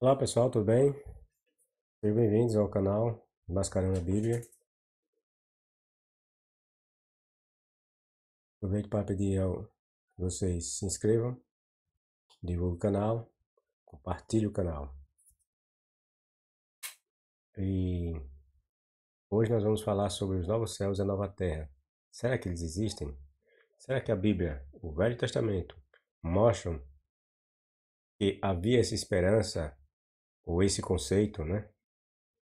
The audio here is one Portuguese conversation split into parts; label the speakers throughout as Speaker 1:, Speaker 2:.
Speaker 1: Olá pessoal, tudo bem? Sejam bem-vindos ao canal Mascarando a Bíblia. Aproveito para pedir que vocês se inscrevam, divulguem o canal, compartilhem o canal. E hoje nós vamos falar sobre os novos céus e a nova terra. Será que eles existem? Será que a Bíblia, o Velho Testamento, mostram que havia essa esperança ou esse conceito, né,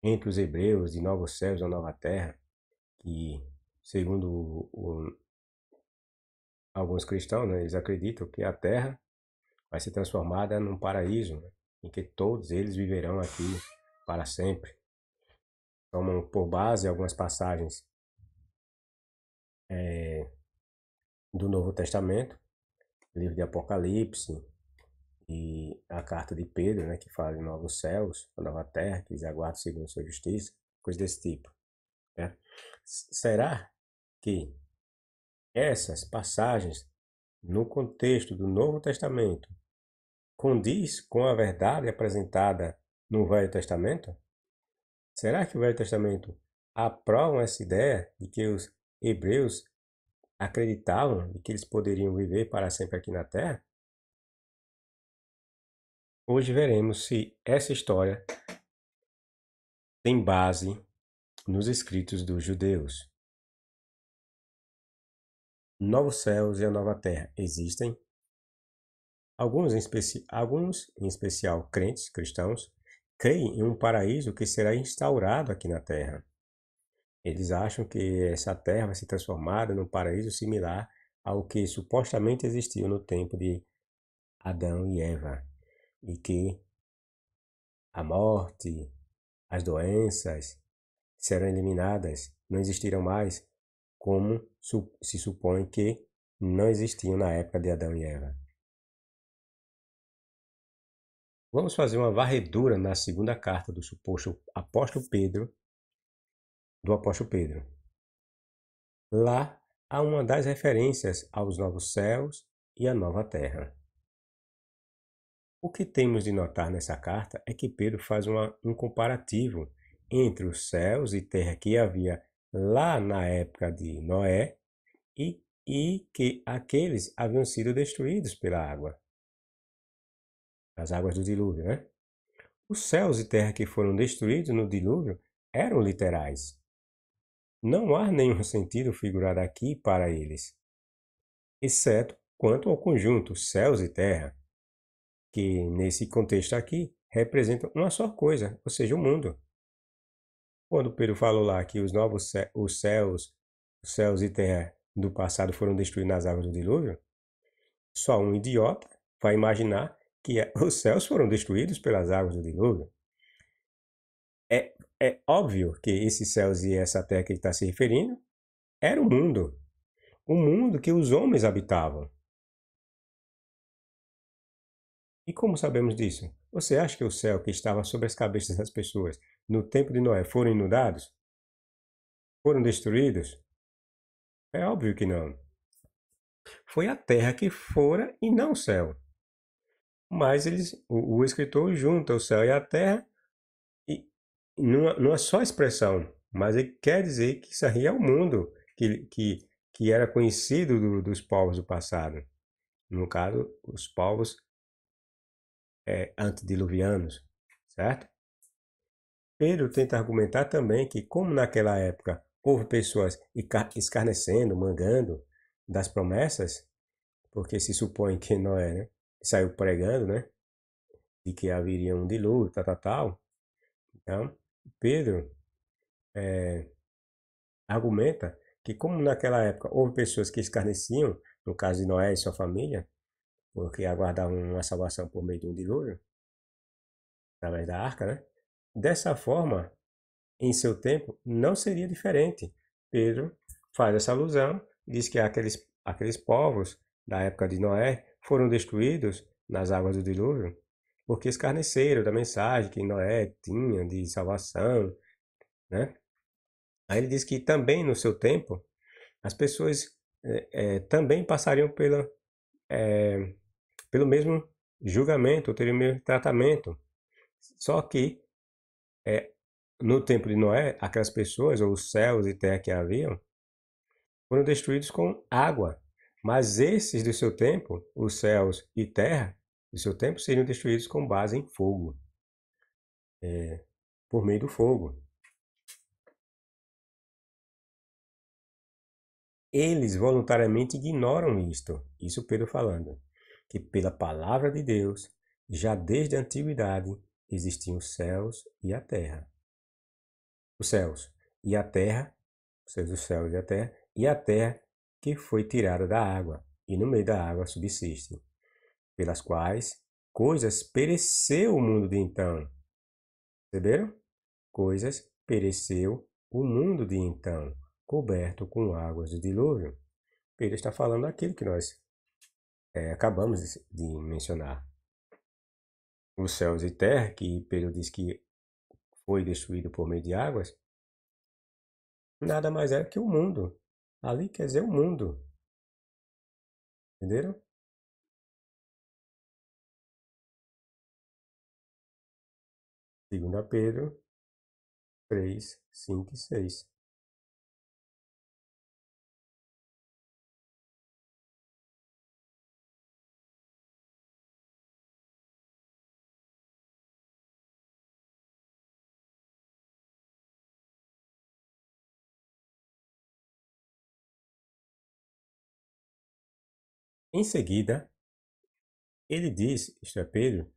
Speaker 1: entre os hebreus de novos céus e uma nova terra, que segundo alguns cristãos, né, eles acreditam que a terra vai ser transformada num paraíso, né, em que todos eles viverão aqui para sempre. Tomam por base algumas passagens do Novo Testamento, livro de Apocalipse e a carta de Pedro, né, que fala de novos céus, a nova terra, que eles aguardam segundo sua justiça, coisa desse tipo. Né? Será que essas passagens, no contexto do Novo Testamento, condiz com a verdade apresentada no Velho Testamento? Será que o Velho Testamento aprova essa ideia de que os hebreus acreditavam de que eles poderiam viver para sempre aqui na Terra? Hoje veremos se essa história tem base nos escritos dos judeus. Novos céus e a nova terra existem? Alguns, em especial crentes cristãos, creem em um paraíso que será instaurado aqui na Terra. Eles acham que essa terra vai ser transformada num paraíso similar ao que supostamente existiu no tempo de Adão e Eva, e que a morte, as doenças serão eliminadas, não existirão mais, como se supõe que não existiam na época de Adão e Eva. Vamos fazer uma varredura na segunda carta do suposto apóstolo Pedro, do apóstolo Pedro. Lá há uma das referências aos novos céus e à nova terra. O que temos de notar nessa carta é que Pedro faz um comparativo entre os céus e terra que havia lá na época de Noé e que aqueles haviam sido destruídos pela água, as águas do dilúvio, né? Os céus e terra que foram destruídos no dilúvio eram literais. Não há nenhum sentido figurado aqui para eles, exceto quanto ao conjunto céus e terra, que nesse contexto aqui representam uma só coisa, ou seja, o mundo. Quando Pedro falou lá que os céus e terra do passado foram destruídos nas águas do dilúvio, só um idiota vai imaginar que os céus foram destruídos pelas águas do dilúvio. É óbvio que esses céus e essa terra que ele está se referindo era o mundo que os homens habitavam. E como sabemos disso? Você acha que o céu que estava sobre as cabeças das pessoas no tempo de Noé foram inundados? Foram destruídos? É óbvio que não. Foi a terra que fora e não o céu. Mas o escritor junta o céu e a terra e numa só expressão. Mas ele quer dizer que isso aí é o mundo que era conhecido dos povos do passado. No caso, os povos antediluvianos, certo? Pedro tenta argumentar também que, como naquela época houve pessoas escarnecendo, mangando das promessas, porque se supõe que Noé, né, saiu pregando, né, de que haveria um dilúvio, tal. Então, Pedro argumenta que, como naquela época houve pessoas que escarneciam, no caso de Noé e sua família, porque aguardavam uma salvação por meio de um dilúvio, através da arca, né? Dessa forma, em seu tempo, não seria diferente. Pedro faz essa alusão e diz que aqueles povos da época de Noé foram destruídos nas águas do dilúvio porque escarneceram da mensagem que Noé tinha de salvação, né? Aí ele diz que também no seu tempo as pessoas também passariam pelo mesmo julgamento, teriam o mesmo tratamento, Só que no tempo de Noé, aquelas pessoas, ou os céus e terra que haviam, foram destruídos com água. Mas esses do seu tempo, os céus e terra do seu tempo, seriam destruídos com base em fogo, por meio do fogo. Eles voluntariamente ignoram isto. Isso Pedro falando. Que pela palavra de Deus, já desde a antiguidade, existiam os céus e a terra. Os céus e a terra, ou seja, os céus e a terra que foi tirada da água, e no meio da água subsiste, pelas quais coisas pereceu o mundo de então. Perceberam? Coisas pereceu o mundo de então, coberto com águas do dilúvio. Pedro está falando aquilo que nós acabamos de mencionar. Os céus e terra, que Pedro diz que foi destruído por meio de águas, nada mais é que o mundo. Ali quer dizer o mundo. Entenderam? Segunda Pedro 3, 5 e 6. Em seguida, ele diz, isto é Pedro,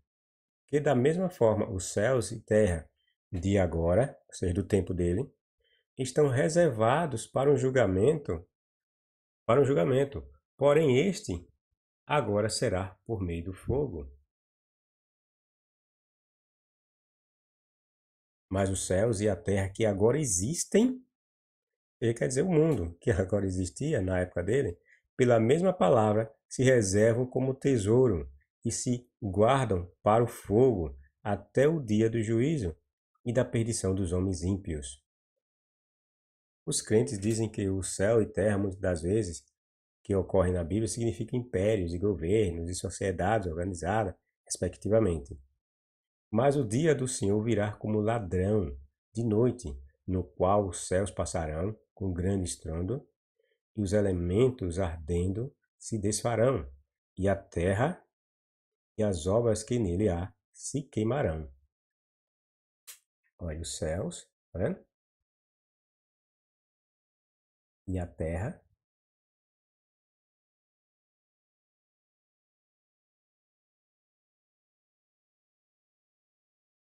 Speaker 1: que da mesma forma os céus e terra de agora, ou seja, do tempo dele, estão reservados para um julgamento. Porém este agora será por meio do fogo. Mas os céus e a terra que agora existem, ele quer dizer o mundo que agora existia na época dele, pela mesma palavra se reservam como tesouro e se guardam para o fogo até o dia do juízo e da perdição dos homens ímpios. Os crentes dizem que o céu e terra, muitas das vezes, que ocorrem na Bíblia, significam impérios e governos e sociedades organizadas, respectivamente. Mas o dia do Senhor virá como ladrão de noite, no qual os céus passarão com grande estrondo, e os elementos ardendo se desfarão, e a terra e as obras que nele há se queimarão. Olha os céus, tá vendo? E a terra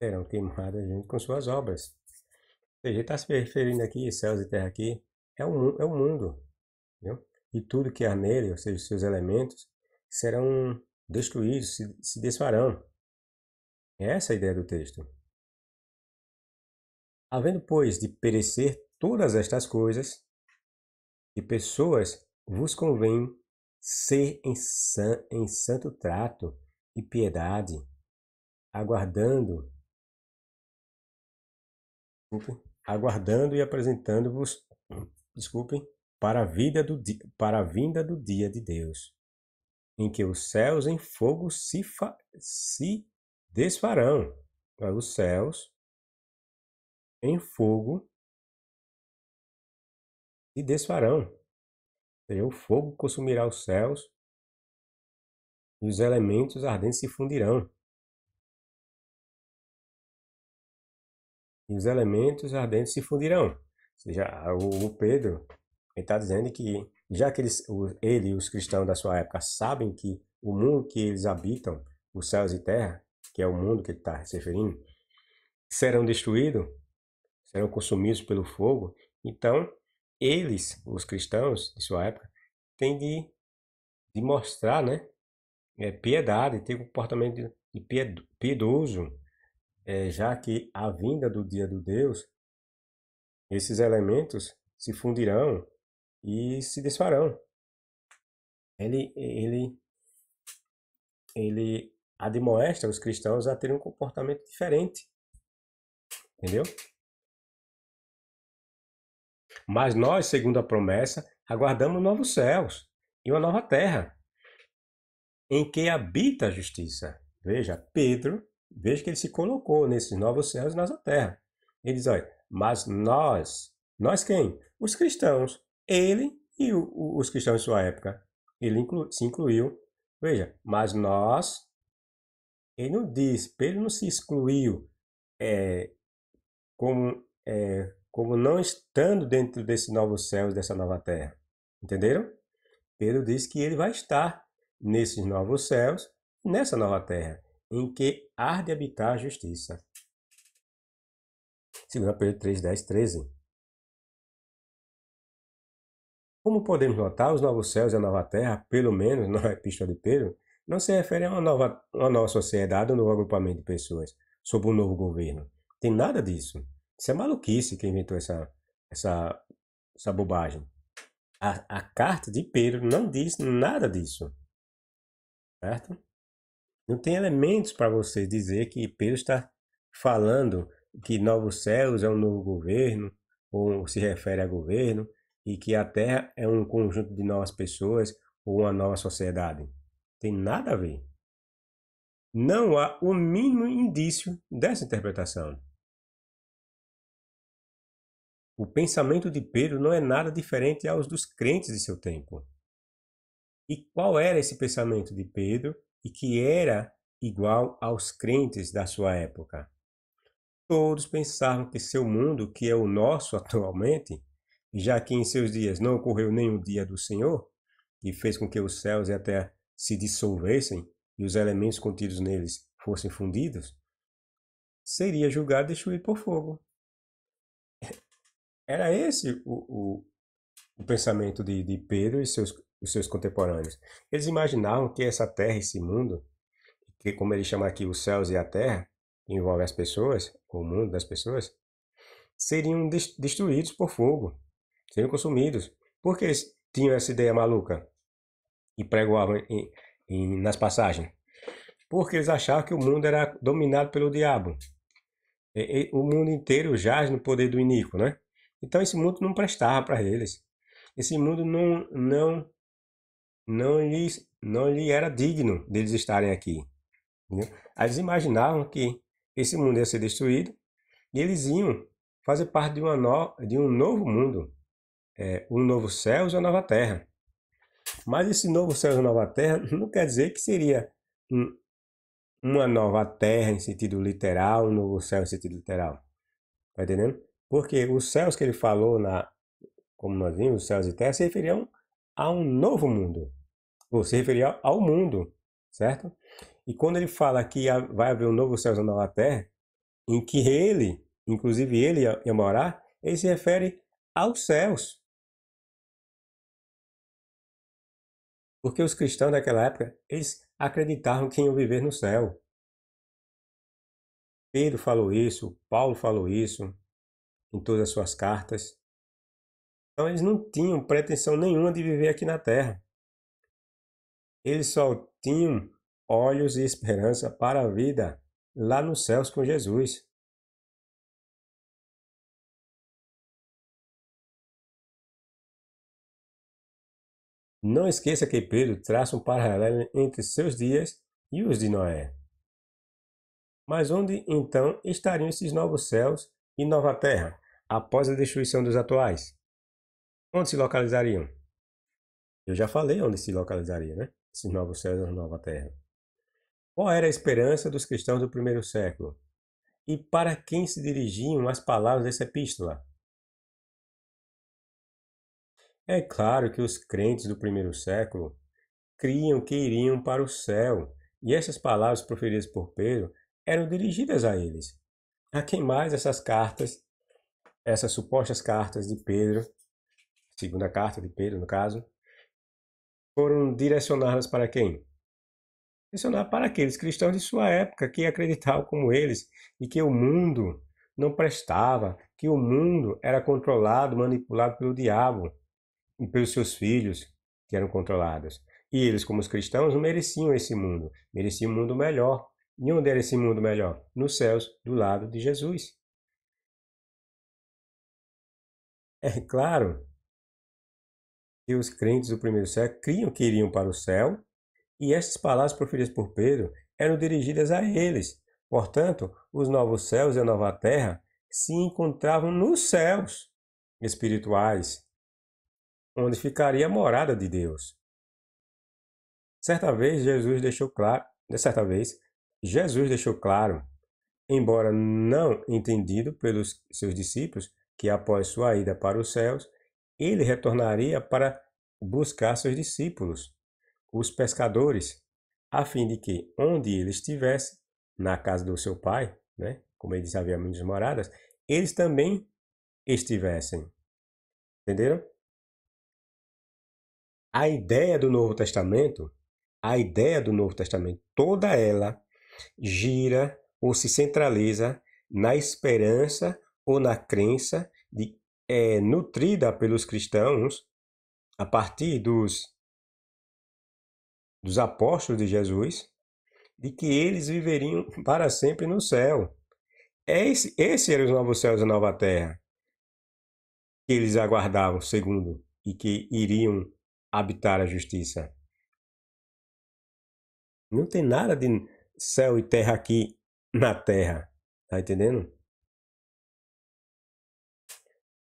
Speaker 1: serão queimadas junto com suas obras. Ele está se referindo aqui, céus e terra aqui, é o mundo. Entendeu? E tudo que há nele, ou seja, os seus elementos, serão destruídos, se desfarão. É essa a ideia do texto. Havendo, pois, de perecer todas estas coisas, e pessoas vos convém ser em santo trato e piedade, aguardando, aguardando e apresentando-vos, desculpem, para a vinda do dia de Deus, em que os céus em fogo se desfarão. Os céus em fogo se desfarão. O fogo consumirá os céus e os elementos ardentes se fundirão. E os elementos ardentes se fundirão. Ou seja, o Pedro está dizendo que, já que ele e os cristãos da sua época sabem que o mundo que eles habitam, os céus e terra, que é o mundo que ele está se referindo, serão destruídos, serão consumidos pelo fogo, então eles, os cristãos de sua época, têm de mostrar, né, piedade, ter um comportamento de piedoso, já que a vinda do dia do Deus, esses elementos se fundirão e se desfarão. Ele admoesta os cristãos a terem um comportamento diferente, entendeu? Mas nós, segundo a promessa, aguardamos novos céus e uma nova terra, em que habita a justiça. Veja, Pedro Veja que ele se colocou nesses novos céus e nova terra. Ele diz, olha, mas nós quem? Os cristãos. Ele e os cristãos de sua época. Ele se incluiu. Veja, mas nós, ele não diz, ele não se excluiu é, como não estando dentro desses novos céus, dessa nova terra. Entenderam? Pedro diz que ele vai estar nesses novos céus, nessa nova terra, em que há de habitar a justiça. 2 Pedro 3, 10, 13. Como podemos notar, os novos céus e a nova terra, pelo menos na epístola de Pedro, não se referem a uma nova sociedade ou um novo agrupamento de pessoas sob um novo governo. Tem nada disso. Isso é maluquice que inventou essa bobagem. A carta de Pedro não diz nada disso, certo? Não tem elementos para você dizer que Pedro está falando que novos céus é um novo governo, ou se refere a governo, e que a Terra é um conjunto de novas pessoas ou uma nova sociedade. Tem nada a ver. Não há o mínimo indício dessa interpretação. O pensamento de Pedro não é nada diferente aos dos crentes de seu tempo. E qual era esse pensamento de Pedro e que era igual aos crentes da sua época? Todos pensavam que seu mundo, que é o nosso atualmente, já que em seus dias não ocorreu nenhum dia do Senhor, que fez com que os céus e a terra se dissolvessem e os elementos contidos neles fossem fundidos, seria julgado e destruído por fogo. Era esse o pensamento de Pedro e os seus contemporâneos. Eles imaginavam que essa terra, esse mundo, que como ele chama aqui os céus e a terra, que envolve as pessoas, o mundo das pessoas, seriam destruídos por fogo, seriam consumidos. Por que eles tinham essa ideia maluca e pregoavam nas passagens? Porque eles achavam que o mundo era dominado pelo diabo. O mundo inteiro jaz no poder do iníquo, né? Então esse mundo não prestava para eles. Esse mundo não lhe era digno deles estarem aqui. Entendeu? Aí eles imaginavam que esse mundo ia ser destruído e eles iam fazer parte de um novo mundo, um novo céu e uma nova terra. Mas esse novo céu e uma nova terra não quer dizer que seria uma nova terra em sentido literal, um novo céu em sentido literal. Tá entendendo? Porque os céus que ele falou, como nós vimos, os céus e terra, se referiam a um novo mundo. Ou se referia ao mundo, certo? E quando ele fala que vai haver um novo céu e uma nova terra, em que ele, inclusive ele ia morar, ele se refere aos céus. Porque os cristãos daquela época, eles acreditavam que iam viver no céu. Pedro falou isso, Paulo falou isso em todas as suas cartas. Então eles não tinham pretensão nenhuma de viver aqui na terra. Eles só tinham olhos e esperança para a vida lá nos céus com Jesus. Não esqueça que Pedro traça um paralelo entre seus dias e os de Noé. Mas onde então estariam esses novos céus e nova terra após a destruição dos atuais? Onde se localizariam? Eu já falei onde se localizaria, né? Esses novos céus e nova terra. Qual era a esperança dos cristãos do primeiro século? E para quem se dirigiam as palavras dessa epístola? É claro que os crentes do primeiro século criam que iriam para o céu, e essas palavras proferidas por Pedro eram dirigidas a eles. A quem mais essas cartas, essas supostas cartas de Pedro, segunda carta de Pedro no caso, foram direcionadas para quem? Direcionadas para aqueles cristãos de sua época que acreditavam como eles e que o mundo não prestava, que o mundo era controlado, manipulado pelo diabo e pelos seus filhos que eram controlados. E eles, como os cristãos, não mereciam esse mundo, mereciam um mundo melhor. E onde era esse mundo melhor? Nos céus, do lado de Jesus. É claro que os crentes do primeiro século criam que iriam para o céu, e essas palavras proferidas por Pedro eram dirigidas a eles, Portanto, os novos céus e a nova terra se encontravam nos céus espirituais, onde ficaria a morada de Deus. Certa vez, Jesus deixou claro, embora não entendido pelos seus discípulos, que após sua ida para os céus, ele retornaria para buscar seus discípulos, os pescadores, a fim de que, onde ele estivesse, na casa do seu pai, né, como ele disse, havia muitas moradas, eles também estivessem. Entenderam? A ideia do Novo Testamento, toda ela gira ou se centraliza na esperança ou na crença nutrida pelos cristãos a partir dos apóstolos de Jesus, de que eles viveriam para sempre no céu. Esse eram os novos céus e a nova terra que eles aguardavam, segundo, e que iriam habitar a justiça. Não tem nada de céu e terra aqui na terra, tá entendendo?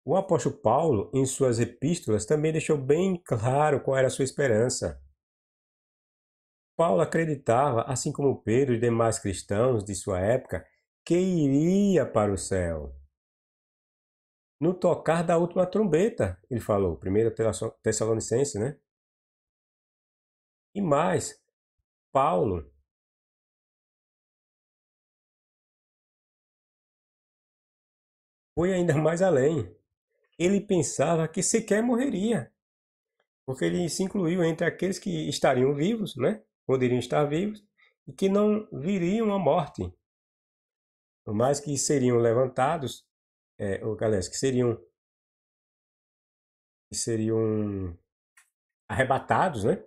Speaker 1: O apóstolo Paulo, em suas epístolas, também deixou bem claro qual era a sua esperança. Paulo acreditava, assim como Pedro e demais cristãos de sua época, que iria para o céu. No tocar da última trombeta, ele falou, 1 Tessalonicenses, né? E mais, Paulo foi ainda mais além. Ele pensava que sequer morreria, porque ele se incluiu entre aqueles que estariam vivos, né? Poderiam estar vivos, e que não viriam à morte, mas que seriam levantados, aliás, que seriam arrebatados, né?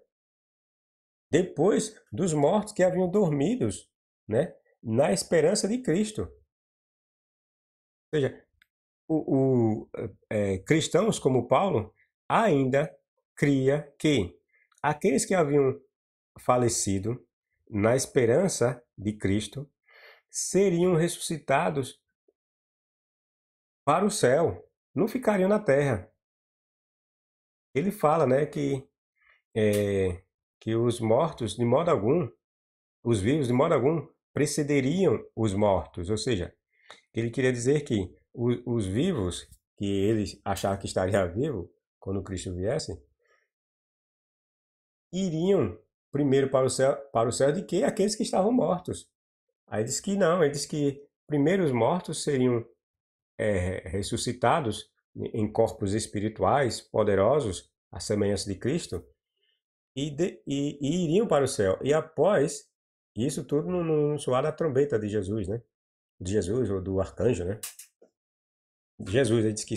Speaker 1: Depois dos mortos que haviam dormidos, né? Na esperança de Cristo. Ou seja, cristãos como Paulo ainda cria que aqueles que haviam falecido na esperança de Cristo seriam ressuscitados para o céu, não ficariam na terra. Ele fala, né, que os mortos, de modo algum, os vivos, de modo algum, precederiam os mortos. Ou seja, ele queria dizer que os vivos, que ele achava que estaria vivo quando Cristo viesse, iriam primeiro para o céu de que aqueles que estavam mortos. Aí diz que não, ele diz que primeiro os mortos seriam ressuscitados em corpos espirituais poderosos, à semelhança de Cristo, e iriam para o céu. E após isso tudo no soar da trombeta de Jesus, né? De Jesus ou do arcanjo, né? De Jesus, ele diz que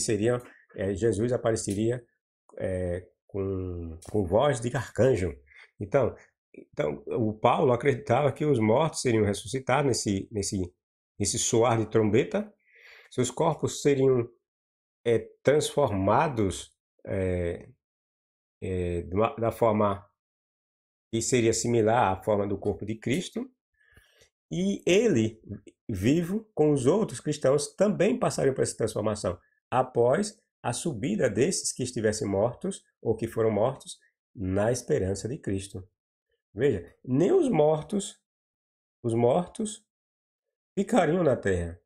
Speaker 1: Jesus apareceria com voz de arcanjo. Então, o Paulo acreditava que os mortos seriam ressuscitados nesse soar de trombeta, seus corpos seriam transformados da forma que seria similar à forma do corpo de Cristo, e ele, vivo, com os outros cristãos, também passariam por essa transformação, após a subida desses que estivessem mortos, ou que foram mortos, na esperança de Cristo. Veja, nem os mortos ficariam na terra.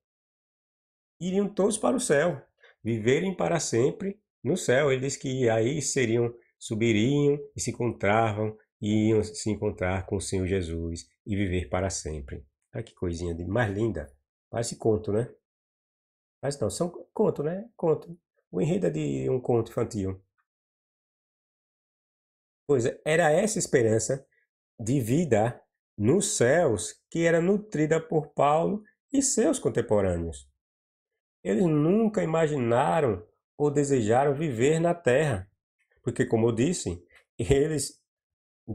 Speaker 1: Iriam todos para o céu, viverem para sempre no céu. Ele diz que aí subiriam e se encontravam, e iam se encontrar com o Senhor Jesus e viver para sempre. Olha que coisinha mais linda. Parece conto, né? Mas não, são conto, né? Conto. O enredo é de um conto infantil. Pois é, era essa esperança de vida nos céus que era nutrida por Paulo e seus contemporâneos. Eles nunca imaginaram ou desejaram viver na terra, porque, como eu disse, eles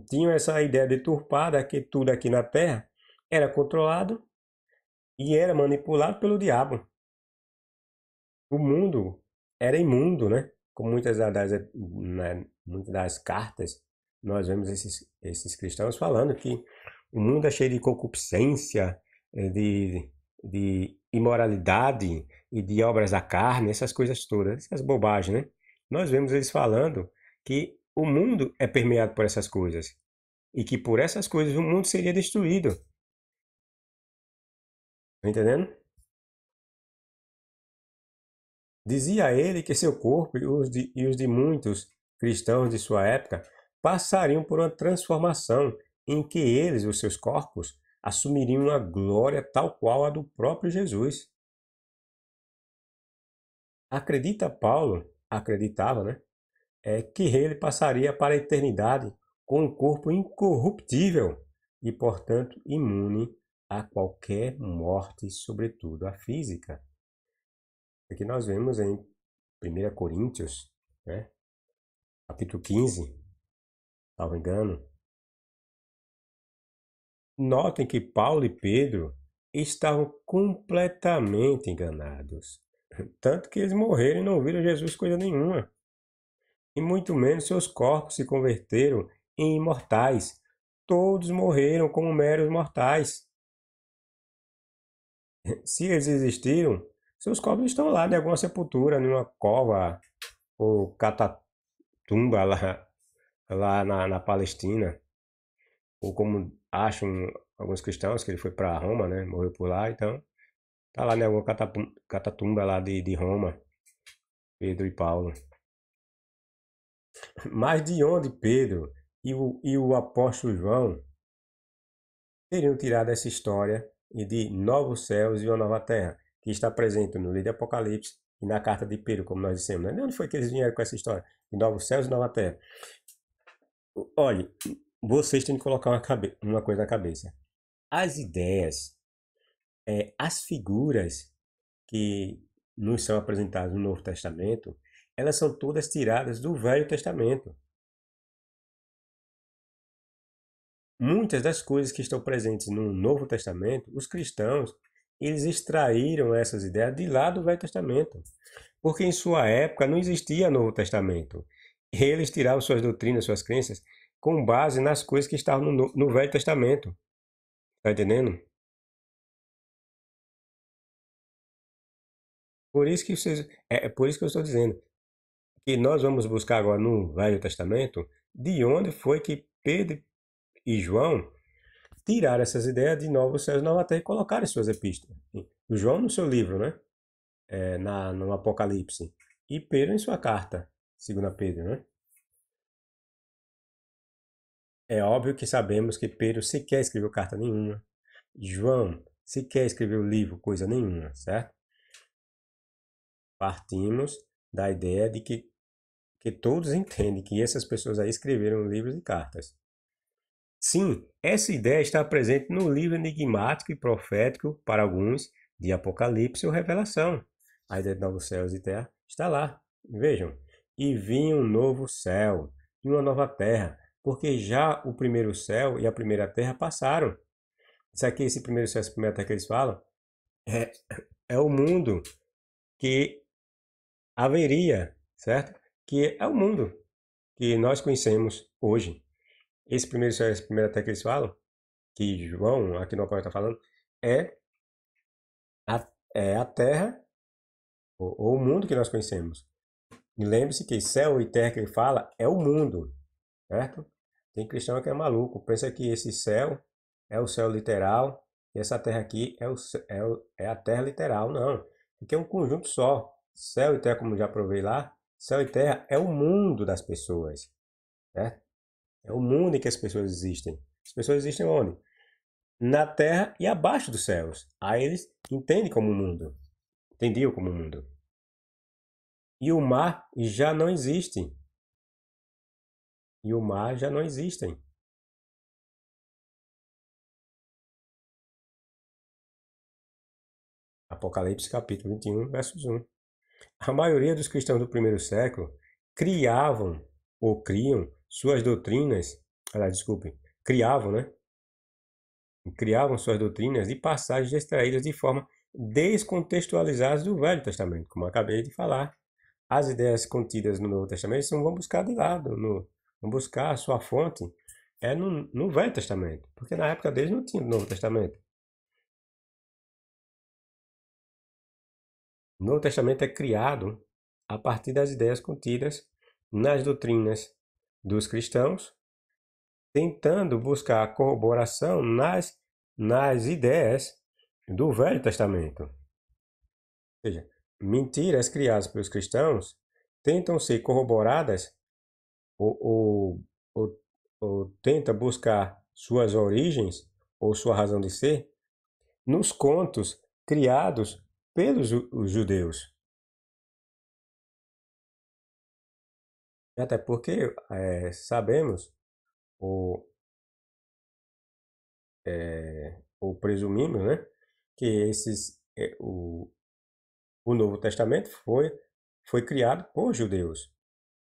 Speaker 1: tinham essa ideia deturpada que tudo aqui na terra era controlado e era manipulado pelo diabo. O mundo era imundo, né? Como muitas das cartas, nós vemos esses cristãos falando que o mundo é cheio de concupiscência, de imoralidade e de obras da carne, essas coisas todas, essas bobagens, né? Nós vemos eles falando que o mundo é permeado por essas coisas e que por essas coisas o mundo seria destruído. Tá entendendo? Dizia ele que seu corpo e os de muitos cristãos de sua época passariam por uma transformação em que eles, os seus corpos, assumiriam uma glória tal qual a do próprio Jesus. Acredita Paulo, acreditava, né? Que ele passaria para a eternidade com um corpo incorruptível e, portanto, imune a qualquer morte, sobretudo a física. Aqui nós vemos em 1 Coríntios, né, capítulo 15, salvo engano. Notem que Paulo e Pedro estavam completamente enganados. Tanto que eles morreram e não viram Jesus coisa nenhuma. E muito menos seus corpos se converteram em imortais. Todos morreram como meros mortais. Se eles existiram, seus corpos estão lá em alguma sepultura, numa cova ou catatumba lá na Palestina. Ou como acham alguns cristãos que ele foi para Roma, né? Morreu por lá, então tá lá em alguma catatumba lá de Roma, Pedro e Paulo. Mas de onde Pedro e o apóstolo João teriam tirado essa história de novos céus e uma nova terra, que está presente no livro de Apocalipse e na carta de Pedro, como nós dissemos, né? De onde foi que eles vieram com essa história de novos céus e nova terra? Olha, vocês têm que colocar uma coisa na cabeça. As ideias, as figuras que nos são apresentadas no Novo Testamento, elas são todas tiradas do Velho Testamento. Muitas das coisas que estão presentes no Novo Testamento, os cristãos, eles extraíram essas ideias de lá do Velho Testamento. Porque em sua época não existia Novo Testamento. Eles tiravam suas doutrinas, suas crenças, com base nas coisas que estavam no Velho Testamento. Tá entendendo? Por isso que vocês, é por isso que eu estou dizendo que nós vamos buscar agora no Velho Testamento de onde foi que Pedro e João tiraram essas ideias de novos céus e nova terra e colocaram em suas epístolas. O João no seu livro, né? No Apocalipse. E Pedro em sua carta, segundo Pedro, né? É óbvio que sabemos que Pedro sequer escreveu carta nenhuma. João sequer escreveu livro, coisa nenhuma, certo? Partimos da ideia de que todos entendem que essas pessoas aí escreveram livros e cartas. Sim, essa ideia está presente no livro enigmático e profético, para alguns, de Apocalipse ou Revelação. A ideia de novos céus e terra está lá. Vejam. E vinha um novo céu e uma nova terra, porque já o primeiro céu e a primeira terra passaram. Isso aqui, esse primeiro céu e essa primeira terra que eles falam, é, é o mundo que haveria, certo? Que é o mundo que nós conhecemos hoje. Esse primeiro céu e essa primeira terra que eles falam, que João, aqui no Apocalipse está falando, é a terra, ou o mundo que nós conhecemos. E lembre-se que céu e terra que ele fala é o mundo, certo? Tem cristão que é maluco, pensa que esse céu é o céu literal e essa terra aqui é a terra literal. Não, porque é um conjunto só. Céu e terra, como já provei lá, céu e terra é o mundo das pessoas, certo? É o mundo em que as pessoas existem. As pessoas existem onde? Na terra e abaixo dos céus. Aí eles entendem como um mundo. Entendiam como um mundo. E o mar já não existe. E o mar já não existem. Apocalipse capítulo 21, versos 1. A maioria dos cristãos do primeiro século criavam ou criam suas doutrinas, desculpe, criavam, né? Criavam suas doutrinas de passagens extraídas de forma descontextualizadas do Velho Testamento, como eu acabei de falar. As ideias contidas no Novo Testamento vão buscar de lado, vão buscar a sua fonte no Velho Testamento, porque na época deles não tinha o Novo Testamento. O Novo Testamento é criado a partir das ideias contidas nas doutrinas dos cristãos, tentando buscar corroboração nas ideias do Velho Testamento. Ou seja, mentiras criadas pelos cristãos tentam ser corroboradas ou, ou, ou tenta buscar suas origens ou sua razão de ser nos contos criados pelos os judeus. Até porque sabemos ou, ou presumimos, né, que o Novo Testamento foi criado por judeus,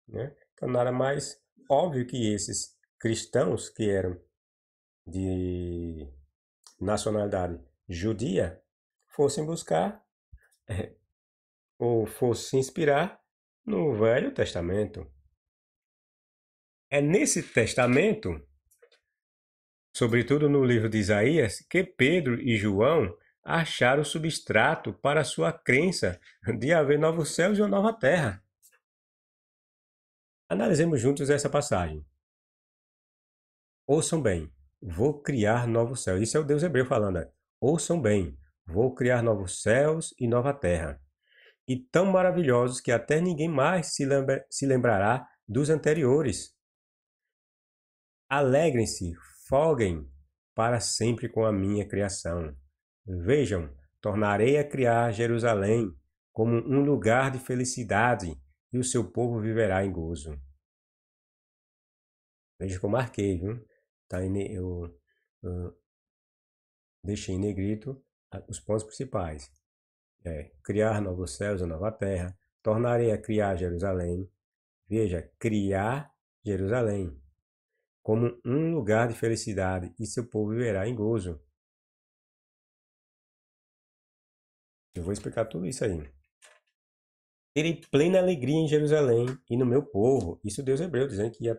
Speaker 1: né? Então nada mais óbvio que esses cristãos que eram de nacionalidade judia fossem buscar ou fossem se inspirar no Velho Testamento. É nesse testamento, sobretudo no livro de Isaías, que Pedro e João acharam o substrato para a sua crença de haver novos céus e uma nova terra. Analisemos juntos essa passagem. Ouçam bem, vou criar novos céus. Isso é o Deus hebreu falando. Ouçam bem, vou criar novos céus e nova terra. E tão maravilhosos que até ninguém mais se lembrará dos anteriores. Alegrem-se, folguem para sempre com a minha criação. Vejam, tornarei a criar Jerusalém como um lugar de felicidade e o seu povo viverá em gozo. Veja que eu marquei, viu? Eu deixei em negrito os pontos principais. Criar novos céus e nova terra. Tornarei a criar Jerusalém. Veja, criar Jerusalém como um lugar de felicidade e seu povo viverá em gozo. Eu vou explicar tudo isso aí. Terei plena alegria em Jerusalém e no meu povo. Isso Deus hebreu, dizendo que ia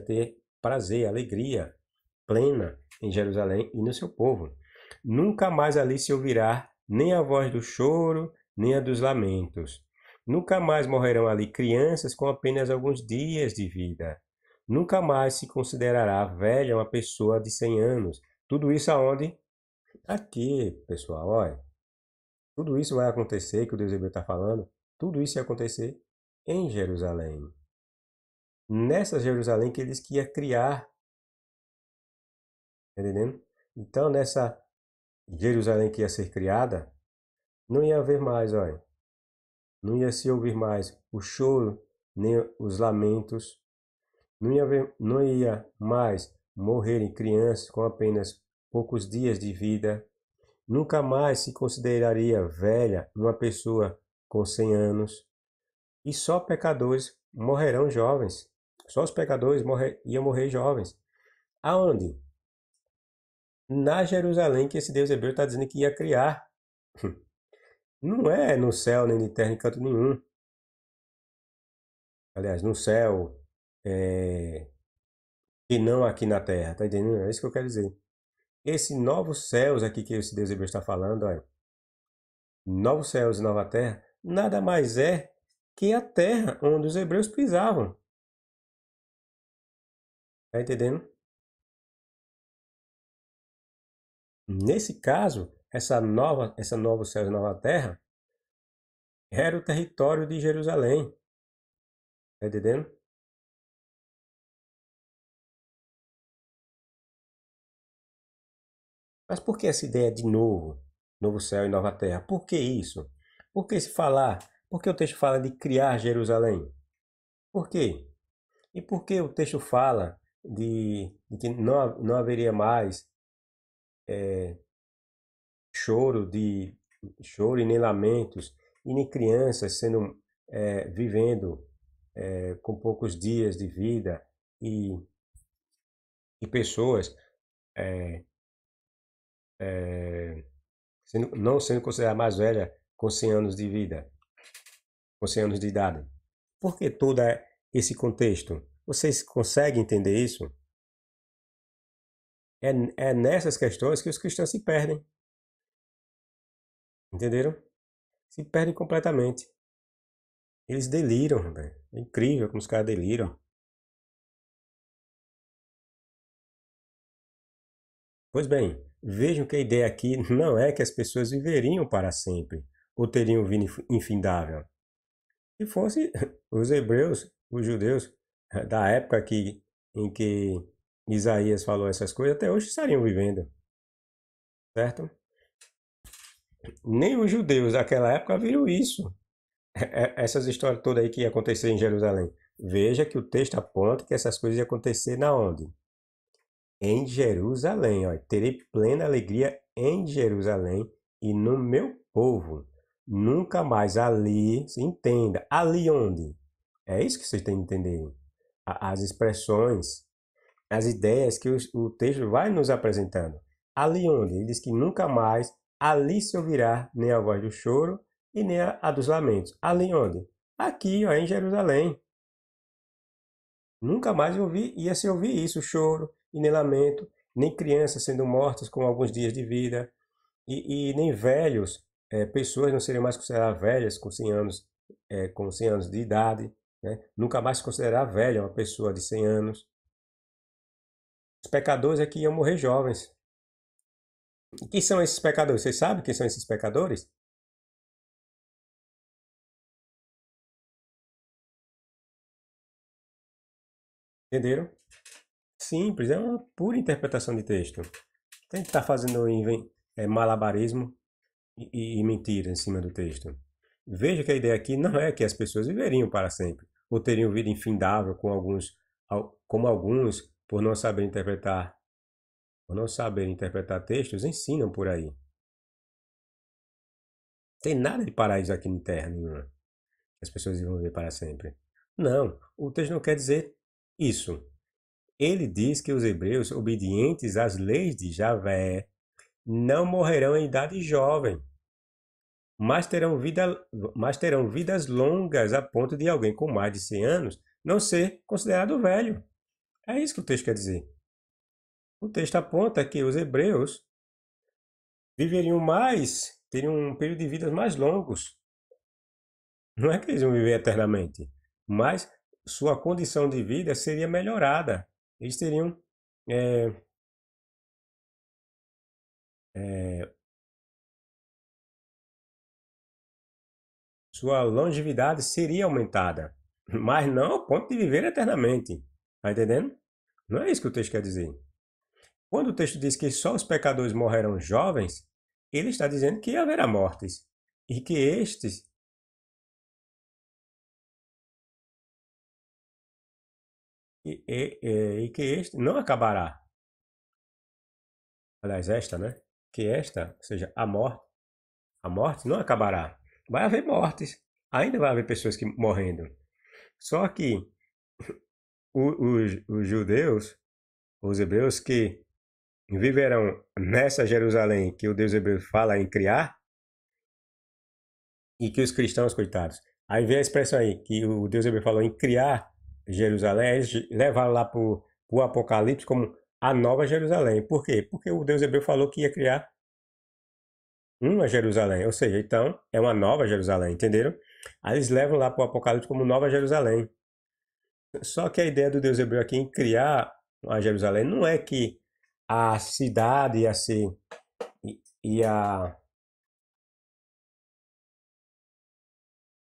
Speaker 1: ter prazer, alegria plena em Jerusalém e no seu povo. Nunca mais ali se ouvirá nem a voz do choro, nem a dos lamentos. Nunca mais morrerão ali crianças com apenas alguns dias de vida. Nunca mais se considerará velha uma pessoa de 100 anos. Tudo isso aonde? Aqui, pessoal, olha. Tudo isso vai acontecer, que o Deus hebreu está falando, tudo isso ia acontecer em Jerusalém. Nessa Jerusalém que ele disse que ia criar. Tá entendendo? Então, nessa Jerusalém que ia ser criada, não ia haver mais, olha. Não ia se ouvir mais o choro, nem os lamentos. Não ia mais morrerem crianças com apenas poucos dias de vida. Nunca mais se consideraria velha uma pessoa com 100 anos. E só pecadores morrerão jovens. Só os pecadores iam morrer jovens. Aonde? Na Jerusalém que esse Deus hebreu está dizendo que ia criar. Não é no céu nem de terra em canto nenhum. Aliás, no céu e não aqui na terra. Tá entendendo? É isso que eu quero dizer. Esse novos céus aqui que esse Deus hebreu está falando, olha, novos céus e nova terra, nada mais é que a terra onde os hebreus pisavam. Tá entendendo? Nesse caso, essa nova céu e nova terra era o território de Jerusalém. Tá entendendo? Mas por que essa ideia de novo céu e nova terra? Por que isso? Por que se falar? Por que o texto fala de criar Jerusalém? Por quê? E por que o texto fala de que não haveria mais choro, choro e nem lamentos, e nem crianças vivendo com poucos dias de vida e, e pessoas não sendo considerada mais velha com 100 anos de vida, com 100 anos de idade. Por que todo esse contexto? Vocês conseguem entender isso? É nessas questões que os cristãos se perdem. Entenderam? Se perdem completamente. Eles deliram, velho. É incrível como os caras deliram. Pois bem, vejam que a ideia aqui não é que as pessoas viveriam para sempre ou teriam vida infindável. Se fosse os hebreus, os judeus, da época em que Isaías falou essas coisas, até hoje estariam vivendo, certo? Nem os judeus daquela época viram isso. Essas histórias todas aí que ia acontecer em Jerusalém. Veja que o texto aponta que essas coisas iam acontecer na onde? Em Jerusalém. Ó. Terei plena alegria em Jerusalém e no meu povo. Nunca mais ali, se entenda, ali onde? É isso que vocês têm que entender. As expressões, as ideias que o texto vai nos apresentando. Ali onde? Ele diz que nunca mais ali se ouvirá nem a voz do choro e nem a dos lamentos. Ali onde? Aqui, ó, em Jerusalém. Nunca mais ia se ouvir isso, choro e nem lamento, nem crianças sendo mortas com alguns dias de vida, e nem velhos, pessoas não seriam mais consideradas velhas com 100 anos de idade, né? Nunca mais se considerar velha uma pessoa de 100 anos. Os pecadores é que iam morrer jovens. E quem são esses pecadores? Vocês sabem quem são esses pecadores? Entenderam? Simples, é uma pura interpretação de texto. Tem que estar fazendo malabarismo e mentira em cima do texto. Veja que a ideia aqui não é que as pessoas viveriam para sempre, ou teriam vida infindável como alguns, por não saber interpretar textos, ensinam por aí. Tem nada de paraíso aqui na Terra nenhuma. As pessoas vão viver para sempre. Não, o texto não quer dizer isso. Ele diz que os hebreus, obedientes às leis de Javé, não morrerão em idade jovem, mas terão vidas longas a ponto de alguém com mais de 100 anos não ser considerado velho. É isso que o texto quer dizer. O texto aponta que os hebreus viveriam mais, teriam um período de vida mais longos. Não é que eles vão viver eternamente, mas sua condição de vida seria melhorada. Eles teriam é, é, sua longevidade seria aumentada, mas não ao ponto de viver eternamente. Está entendendo? Não é isso que o texto quer dizer. Quando o texto diz que só os pecadores morrerão jovens, ele está dizendo que haverá mortes e que este não acabará. Aliás, esta, né? Que esta, ou seja, a morte não acabará. Vai haver mortes, ainda vai haver pessoas que morrendo. Só que os judeus, os hebreus que viverão nessa Jerusalém que o Deus hebreu fala em criar, e que os cristãos, coitados, aí vem a expressão aí, que o Deus hebreu falou em criar Jerusalém, eles levaram lá para o Apocalipse como a nova Jerusalém. Por quê? Porque o Deus hebreu falou que ia criar uma Jerusalém, ou seja, então é uma nova Jerusalém, entenderam? Aí eles levam lá para o Apocalipse como nova Jerusalém. Só que a ideia do Deus hebreu aqui em criar a Jerusalém não é que a cidade ia ser, ia,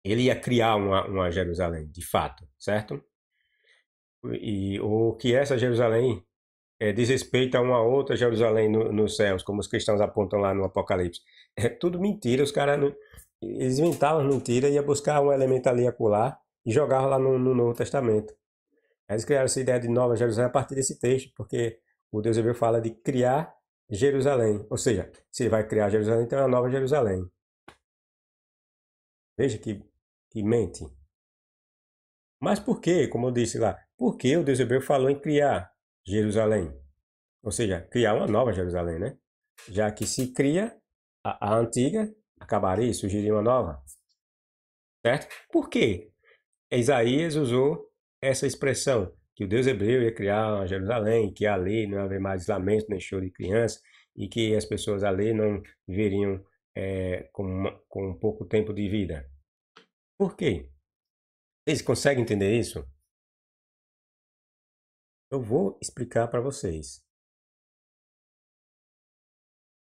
Speaker 1: ele ia criar uma Jerusalém, de fato, certo? Ou que essa Jerusalém diz respeito a uma outra Jerusalém nos céus, como os cristãos apontam lá no Apocalipse. É tudo mentira, os caras eles inventavam mentira, ia buscar um elemento ali e acolá e jogavam lá no Novo Testamento. Eles criaram essa ideia de Nova Jerusalém a partir desse texto, porque o Deus hebreu fala de criar Jerusalém. Ou seja, se ele vai criar Jerusalém, então é uma nova Jerusalém. Veja que mente. Mas por quê? Como eu disse lá, por que o Deus hebreu falou em criar Jerusalém? Ou seja, criar uma nova Jerusalém, né? Já que se cria a antiga, acabaria e surgiria uma nova. Certo? Por quê? Isaías usou essa expressão, que o Deus hebreu ia criar uma Jerusalém, que ali não ia haver mais lamento nem choro de criança, e que as pessoas ali não viveriam com pouco tempo de vida. Por quê? Vocês conseguem entender isso? Eu vou explicar para vocês.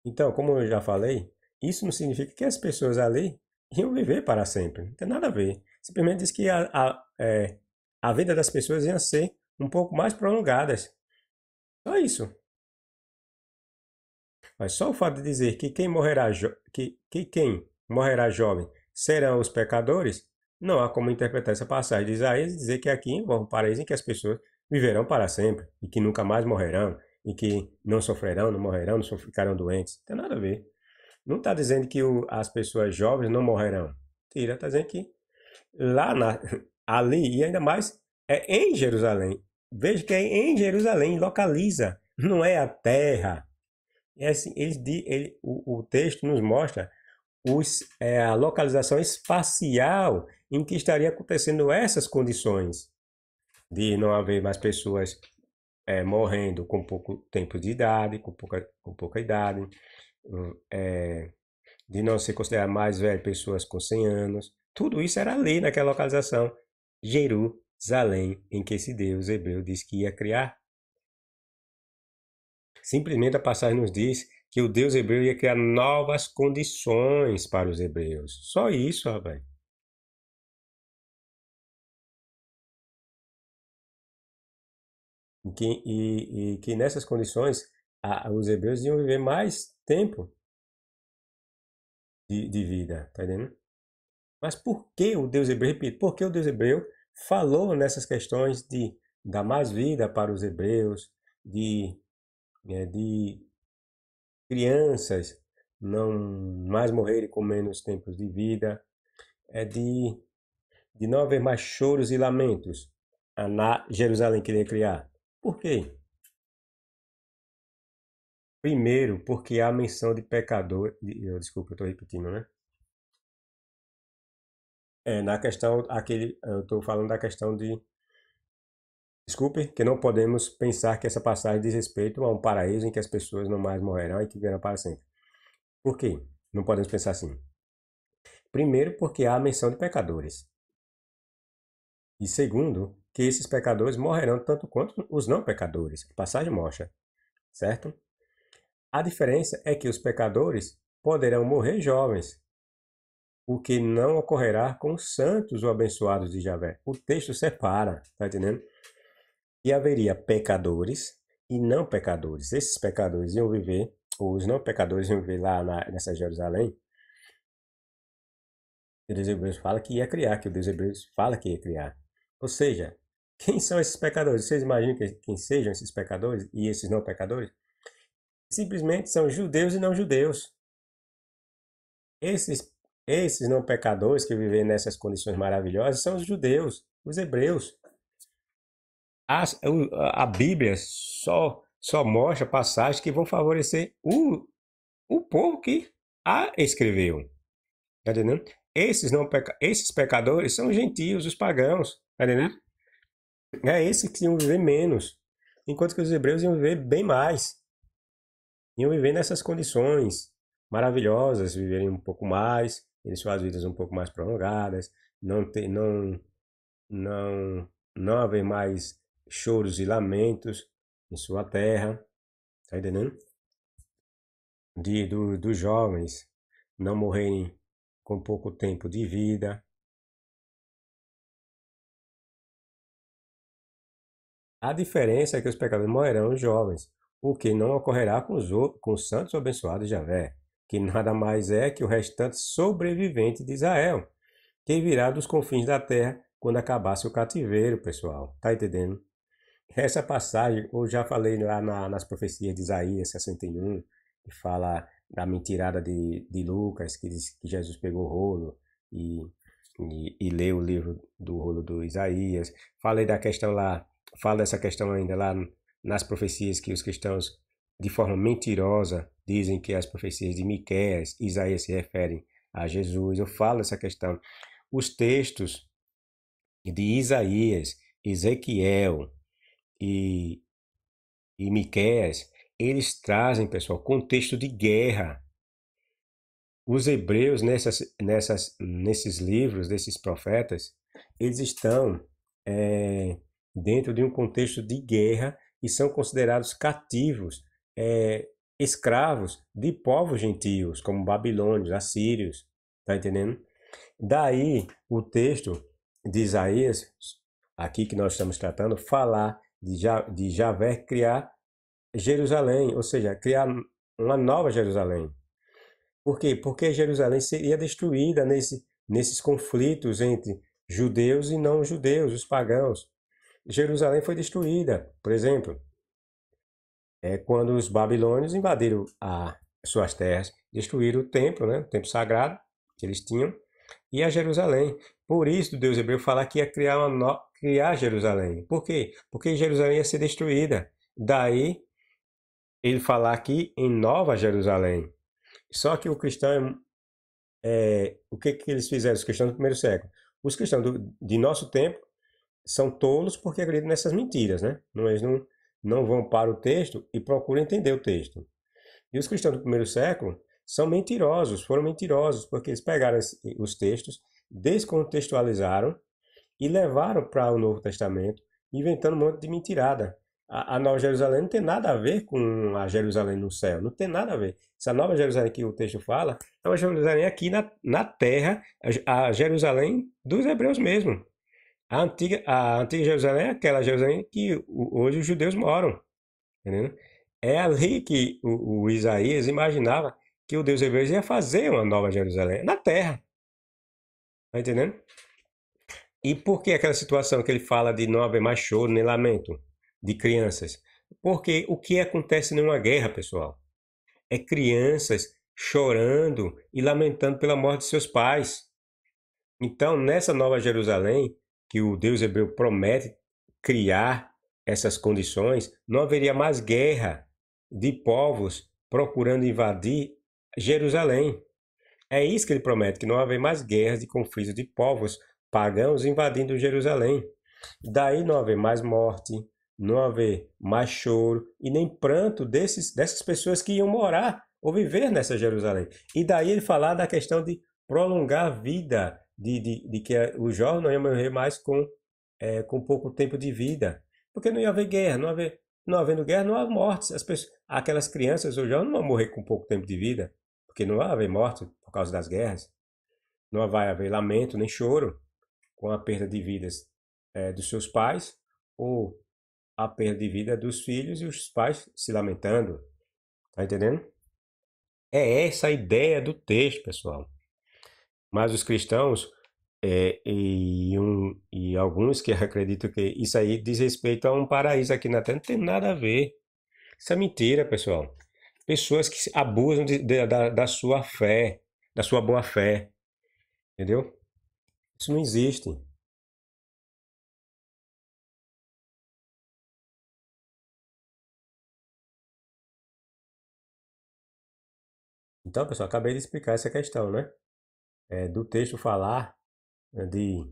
Speaker 1: Então, como eu já falei, isso não significa que as pessoas ali iam viver para sempre. Não tem nada a ver. Simplesmente diz que a vida das pessoas ia ser um pouco mais prolongadas. Só isso. Mas só o fato de dizer que quem morrerá jovem serão os pecadores, não há como interpretar essa passagem de Isaías e dizer que aqui envolve um paraíso em que as pessoas viverão para sempre e que nunca mais morrerão e que não sofrerão, não morrerão, não ficarão doentes. Não tem nada a ver. Não está dizendo que as pessoas jovens não morrerão. Tira, está dizendo que lá ali, e ainda mais, é em Jerusalém. Veja que é em Jerusalém, localiza. Não é a terra. É assim, o texto nos mostra a localização espacial em que estaria acontecendo essas condições de não haver mais pessoas morrendo com pouco tempo de idade, com pouca idade, é, de não se considerar mais velho pessoas com 100 anos. Tudo isso era ali naquela localização, Jerusalém, em que esse Deus hebreu disse que ia criar. Simplesmente a passagem nos diz que o Deus hebreu ia criar novas condições para os hebreus. Só isso, rapaz. E que nessas condições os hebreus iam viver mais tempo de vida, tá entendendo? Mas por que o Deus hebreu, repito, por que o Deus hebreu falou nessas questões de dar mais vida para os hebreus, de crianças não mais morrerem com menos tempos de vida, de não haver mais choros e lamentos na Jerusalém que ele ia criar? Por quê? Primeiro, porque há menção de pecador. Desculpa, eu estou repetindo, né? Na questão, eu estou falando da questão de. Desculpe, que não podemos pensar que essa passagem diz respeito a um paraíso em que as pessoas não mais morrerão e que viverão para sempre. Por quê? Não podemos pensar assim. Primeiro, porque há a menção de pecadores. E segundo, que esses pecadores morrerão tanto quanto os não pecadores. A passagem mostra, certo? A diferença é que os pecadores poderão morrer jovens, o que não ocorrerá com os santos ou abençoados de Javé. O texto separa, tá entendendo? E haveria pecadores e não pecadores. Esses pecadores iam viver, ou os não pecadores iam viver lá nessa Jerusalém. E o Deus Hebreus fala que ia criar, que o Deus Hebreus fala que ia criar. Ou seja, quem são esses pecadores? Vocês imaginam quem sejam esses pecadores e esses não pecadores? Simplesmente são judeus e não judeus. Esses, esses não pecadores que vivem nessas condições maravilhosas são os judeus, os hebreus. A Bíblia só mostra passagens que vão favorecer o povo que a escreveu. Tá entendendo? Esses pecadores são os gentios, os pagãos. Tá entendendo? É esses que iam viver menos. Enquanto que os hebreus iam viver bem mais. Iam viver nessas condições maravilhosas, viverem um pouco mais, terem suas vidas um pouco mais prolongadas, não ter, não, não haver mais choros e lamentos em sua terra, tá entendendo? Dos jovens não morrerem com pouco tempo de vida. A diferença é que os pecadores morrerão jovens, o que não ocorrerá com os santos abençoados de Javé, que nada mais é que o restante sobrevivente de Israel, que virá dos confins da terra quando acabasse o cativeiro, pessoal. Tá entendendo? Essa passagem, eu já falei lá nas profecias de Isaías 61, que fala da mentirada de Lucas, que diz que Jesus pegou o rolo e, e leu o livro do rolo do Isaías. Falei da questão lá, falo dessa questão ainda lá nas profecias que os cristãos, de forma mentirosa, dizem que as profecias de Miqueias e Isaías se referem a Jesus. Eu falo dessa questão. Os textos de Isaías, Ezequiel, e, e Miqueias, eles trazem, pessoal, contexto de guerra. os hebreus, nesses livros, desses profetas, eles estão é, dentro de um contexto de guerra e são considerados cativos, escravos de povos gentios, como babilônios, assírios, tá entendendo? Daí o texto de Isaías, aqui que nós estamos tratando, falar de Javé criar Jerusalém, ou seja, criar uma nova Jerusalém. Por quê? Porque Jerusalém seria destruída nesses conflitos entre judeus e não judeus, os pagãos. Jerusalém foi destruída, por exemplo, quando os babilônios invadiram suas terras, destruíram o templo, né, o templo sagrado que eles tinham, e a Jerusalém. Por isso, Deus hebreu fala que ia criar Jerusalém. Por quê? Porque Jerusalém ia ser destruída. Daí, ele falar aqui em Nova Jerusalém. Só que o cristão, o que eles fizeram, os cristãos do primeiro século? Os cristãos de nosso tempo são tolos porque acreditam nessas mentiras, né? Eles não vão para o texto e procuram entender o texto. E os cristãos do primeiro século são mentirosos, foram mentirosos, porque eles pegaram os textos, descontextualizaram e levaram para o Novo Testamento, inventando um monte de mentirada. A Nova Jerusalém não tem nada a ver com a Jerusalém no céu, não tem nada a ver. Essa Nova Jerusalém que o texto fala é uma Jerusalém aqui na terra, a Jerusalém dos hebreus mesmo. A antiga Jerusalém é aquela Jerusalém que hoje os judeus moram, entendeu? É ali que o Isaías imaginava que o Deus hebreu ia fazer uma nova Jerusalém, na terra, tá entendendo? E por que aquela situação que ele fala de não haver mais choro nem lamento de crianças? Porque o que acontece numa guerra, pessoal, é crianças chorando e lamentando pela morte de seus pais. Então, nessa nova Jerusalém, que o Deus hebreu promete criar essas condições, não haveria mais guerra de povos procurando invadir Jerusalém. É isso que ele promete, que não haverá mais guerras de conflitos de povos pagãos invadindo Jerusalém. Daí não haver mais morte, não haver mais choro e nem pranto dessas pessoas que iam morar ou viver nessa Jerusalém. E daí ele falar da questão de prolongar a vida, de que o jovem não ia morrer mais com pouco tempo de vida. Porque não ia haver guerra, não havendo guerra, não há mortes. Aquelas crianças ou jovens não vão morrer com pouco tempo de vida, porque não vai haver morte por causa das guerras. Não vai haver lamento nem choro com a perda de vidas dos seus pais ou a perda de vida dos filhos e os pais se lamentando. Tá entendendo? É essa a ideia do texto, pessoal. Mas os cristãos e alguns que acreditam que isso aí diz respeito a um paraíso aqui na Terra, não tem nada a ver. Isso é mentira, pessoal. Pessoas que abusam da sua fé, da sua boa fé, entendeu? Isso não existe. Então, pessoal, acabei de explicar essa questão, né? Do texto falar de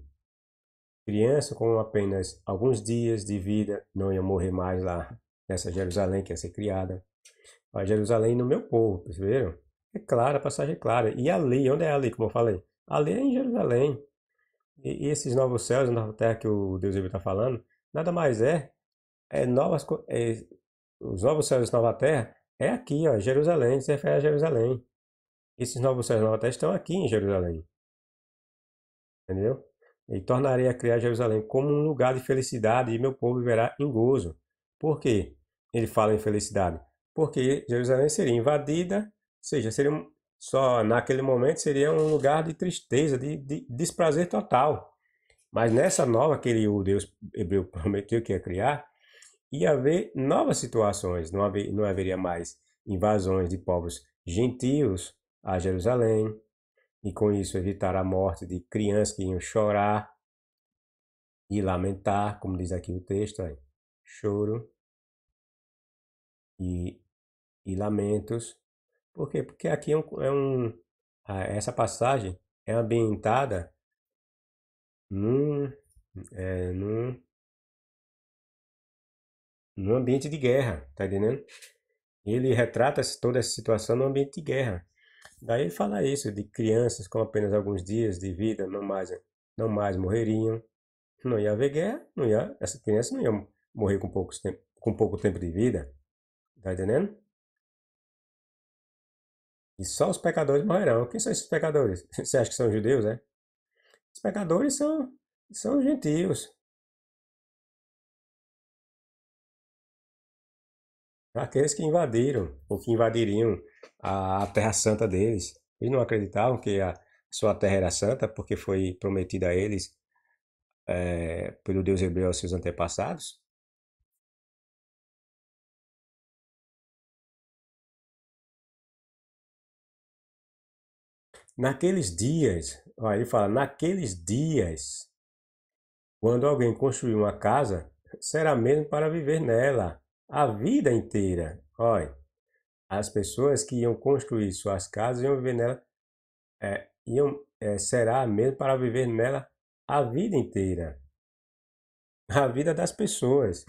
Speaker 1: criança com apenas alguns dias de vida não ia morrer mais lá nessa Jerusalém que ia ser criada. A Jerusalém no meu povo, perceberam? É clara, a passagem é clara. E ali, onde é ali, como eu falei? Ali é em Jerusalém. E esses novos céus e nova terra que o Deus está falando, nada mais é os novos céus e nova terra é aqui, ó, Jerusalém, se refere a Jerusalém. Esses novos céus e nova terra estão aqui em Jerusalém, entendeu? E tornarei a criar Jerusalém como um lugar de felicidade e meu povo viverá em gozo. Por quê? Ele fala em felicidade. Porque Jerusalém seria invadida, ou seja, só naquele momento seria um lugar de tristeza, de desprazer total. Mas nessa nova que o Deus hebreu prometeu que ia criar, ia haver novas situações. Não haveria mais invasões de povos gentios a Jerusalém, e com isso evitar a morte de crianças que iam chorar e lamentar, como diz aqui o texto, aí, choro e, e lamentos. Por quê? Porque aqui essa passagem é ambientada num, é, num, num ambiente de guerra, tá entendendo? Ele retrata toda essa situação no ambiente de guerra. Daí ele fala isso, de crianças com apenas alguns dias de vida, não mais morreriam. Não ia haver guerra, não ia, essa criança não ia morrer com pouco tempo de vida. Tá entendendo? E só os pecadores morrerão. Quem são esses pecadores? Você acha que são judeus, é? Os pecadores são gentios. Aqueles que invadiram, ou que invadiriam a terra santa deles. Eles não acreditavam que a sua terra era santa porque foi prometida a eles pelo Deus hebreu aos seus antepassados. Naqueles dias, ó, ele fala, naqueles dias, quando alguém construir uma casa, será mesmo para viver nela a vida inteira. Olha, as pessoas que iam construir suas casas iam viver nela, será mesmo para viver nela a vida inteira, a vida das pessoas.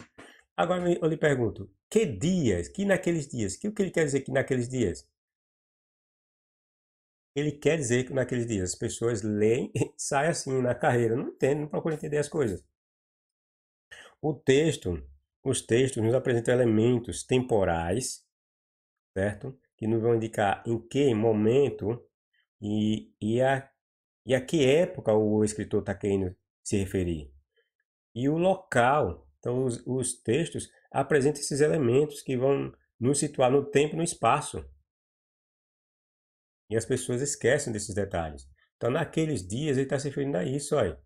Speaker 1: Agora eu lhe pergunto, que dias, que naqueles dias, que o que ele quer dizer que naqueles dias? Ele quer dizer que naqueles dias as pessoas leem e saem assim na carreira, não entendem, não procuram entender as coisas. O texto, os textos nos apresentam elementos temporais, certo? Que nos vão indicar em que momento e, e, a, e a que época o escritor está querendo se referir. E o local. Então, os textos apresentam esses elementos que vão nos situar no tempo e no espaço. E as pessoas esquecem desses detalhes. Então, naqueles dias, ele está se referindo a isso. Olha.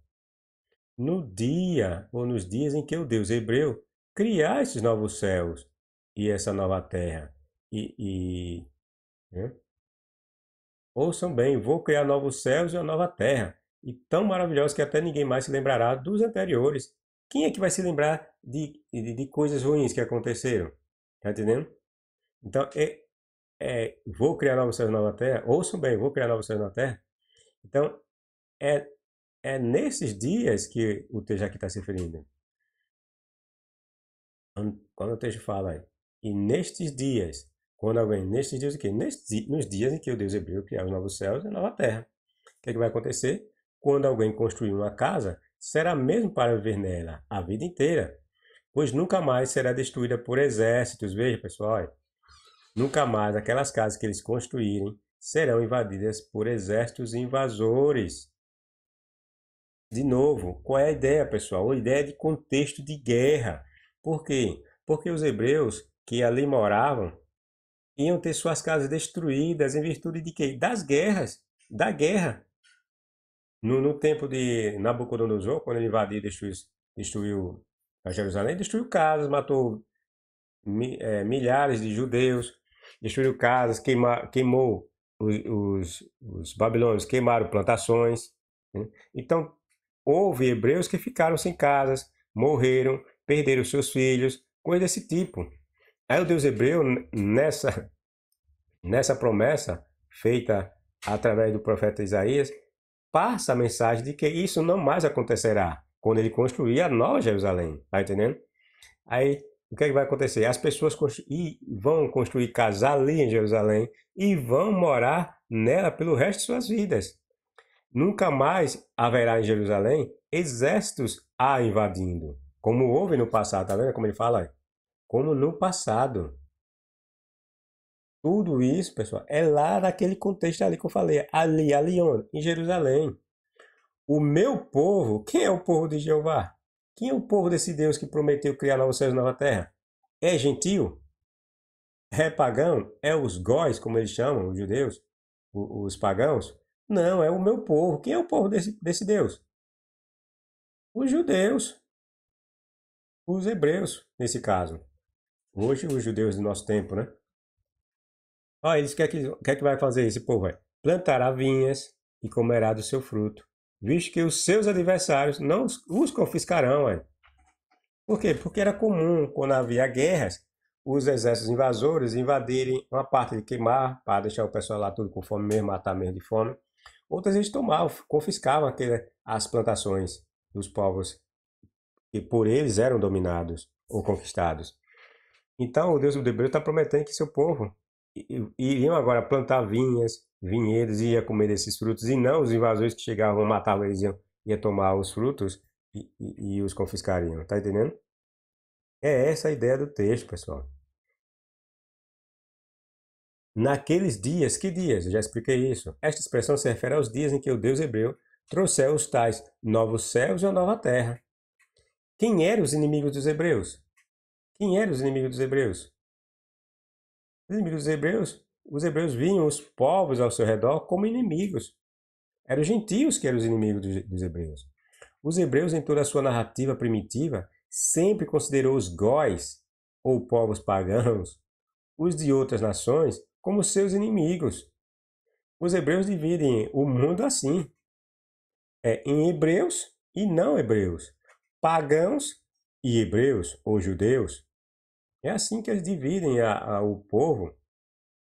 Speaker 1: No dia, ou nos dias em que o Deus hebreu criar esses novos céus e essa nova terra. Né? Ouçam bem, vou criar novos céus e uma nova terra, e tão maravilhosos que até ninguém mais se lembrará dos anteriores. Quem é que vai se lembrar de coisas ruins que aconteceram? Tá entendendo? Então, vou criar novos céus e nova terra. Ouçam bem, vou criar novos céus e nova terra. Então, é, é nesses dias que o texto aqui está se referindo. Quando o texto fala aí, e nestes dias, quando alguém, nestes dias o quê? Nos dias em que o Deus hebreu criar os novos céus e a nova terra. O que é que vai acontecer? Quando alguém construir uma casa, será mesmo para viver nela a vida inteira, pois nunca mais será destruída por exércitos. Veja, pessoal, nunca mais aquelas casas que eles construírem serão invadidas por exércitos invasores. De novo, qual é a ideia, pessoal? A ideia de contexto de guerra. Por quê? Porque os hebreus que ali moravam iam ter suas casas destruídas em virtude de quê? Das guerras, da guerra. No tempo de Nabucodonosor, quando ele invadiu e destruiu a Jerusalém, destruiu casas, matou milhares de judeus, destruiu casas, queimou os babilônios, queimaram plantações. Né? Então, houve hebreus que ficaram sem casas, morreram, perderam seus filhos, coisa desse tipo. Aí o Deus hebreu, nessa promessa feita através do profeta Isaías, passa a mensagem de que isso não mais acontecerá quando ele construir a nova Jerusalém. Tá entendendo? Aí o que, é que vai acontecer? As pessoas vão construir casas ali em Jerusalém e vão morar nela pelo resto de suas vidas. Nunca mais haverá em Jerusalém exércitos a invadindo, como houve no passado. Tá vendo como ele fala? Como no passado. Tudo isso, pessoal, é lá naquele contexto ali que eu falei. Ali onde? Em Jerusalém. O meu povo, quem é o povo de Jeová? Quem é o povo desse Deus que prometeu criar novos céus e nova terra? É gentil? É pagão? É os góis, como eles chamam, os judeus? Os pagãos? Não, é o meu povo. Quem é o povo desse Deus? Os judeus, os hebreus, nesse caso. Hoje, os judeus do nosso tempo, né? Olha, eles quer que vai fazer esse povo? Plantará vinhas e comerá do seu fruto, visto que os seus adversários não os confiscarão. Por quê? Porque era comum, quando havia guerras, os exércitos invasores invadirem uma parte de queimar, para deixar o pessoal lá tudo com fome mesmo, matar mesmo de fome. Outras eles tomavam, confiscavam as plantações dos povos que por eles eram dominados ou conquistados. Então o Deus do Hebreu está prometendo que seu povo iriam agora plantar vinhas, vinhedos e ia comer desses frutos, e não os invasores que chegavam, matavam eles, ia tomar os frutos e os confiscariam. Tá entendendo? É essa a ideia do texto, pessoal. Naqueles dias, que dias? Eu já expliquei isso. Esta expressão se refere aos dias em que o Deus hebreu trouxer os tais novos céus e a nova terra. Quem eram os inimigos dos hebreus? Quem eram os inimigos dos hebreus? Os inimigos dos hebreus? Os hebreus viam os povos ao seu redor como inimigos. Eram os gentios que eram os inimigos dos hebreus. Os hebreus, em toda a sua narrativa primitiva, sempre considerou os góis, ou povos pagãos, os de outras nações, como seus inimigos. Os hebreus dividem o mundo assim, em hebreus e não hebreus, pagãos e hebreus ou judeus. É assim que eles dividem o povo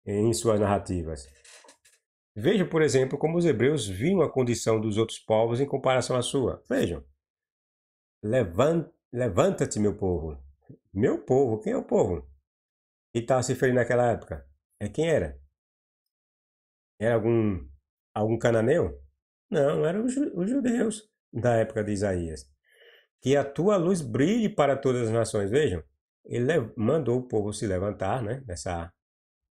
Speaker 1: em suas narrativas. Veja, por exemplo, como os hebreus viam a condição dos outros povos em comparação à sua. Vejam. Levanta-te, meu povo. Meu povo? Quem é o povo? E estava se referindo naquela época? Quem era? Era algum cananeu? Não, eram os judeus da época de Isaías. Que a tua luz brilhe para todas as nações. Vejam, ele mandou o povo se levantar, né?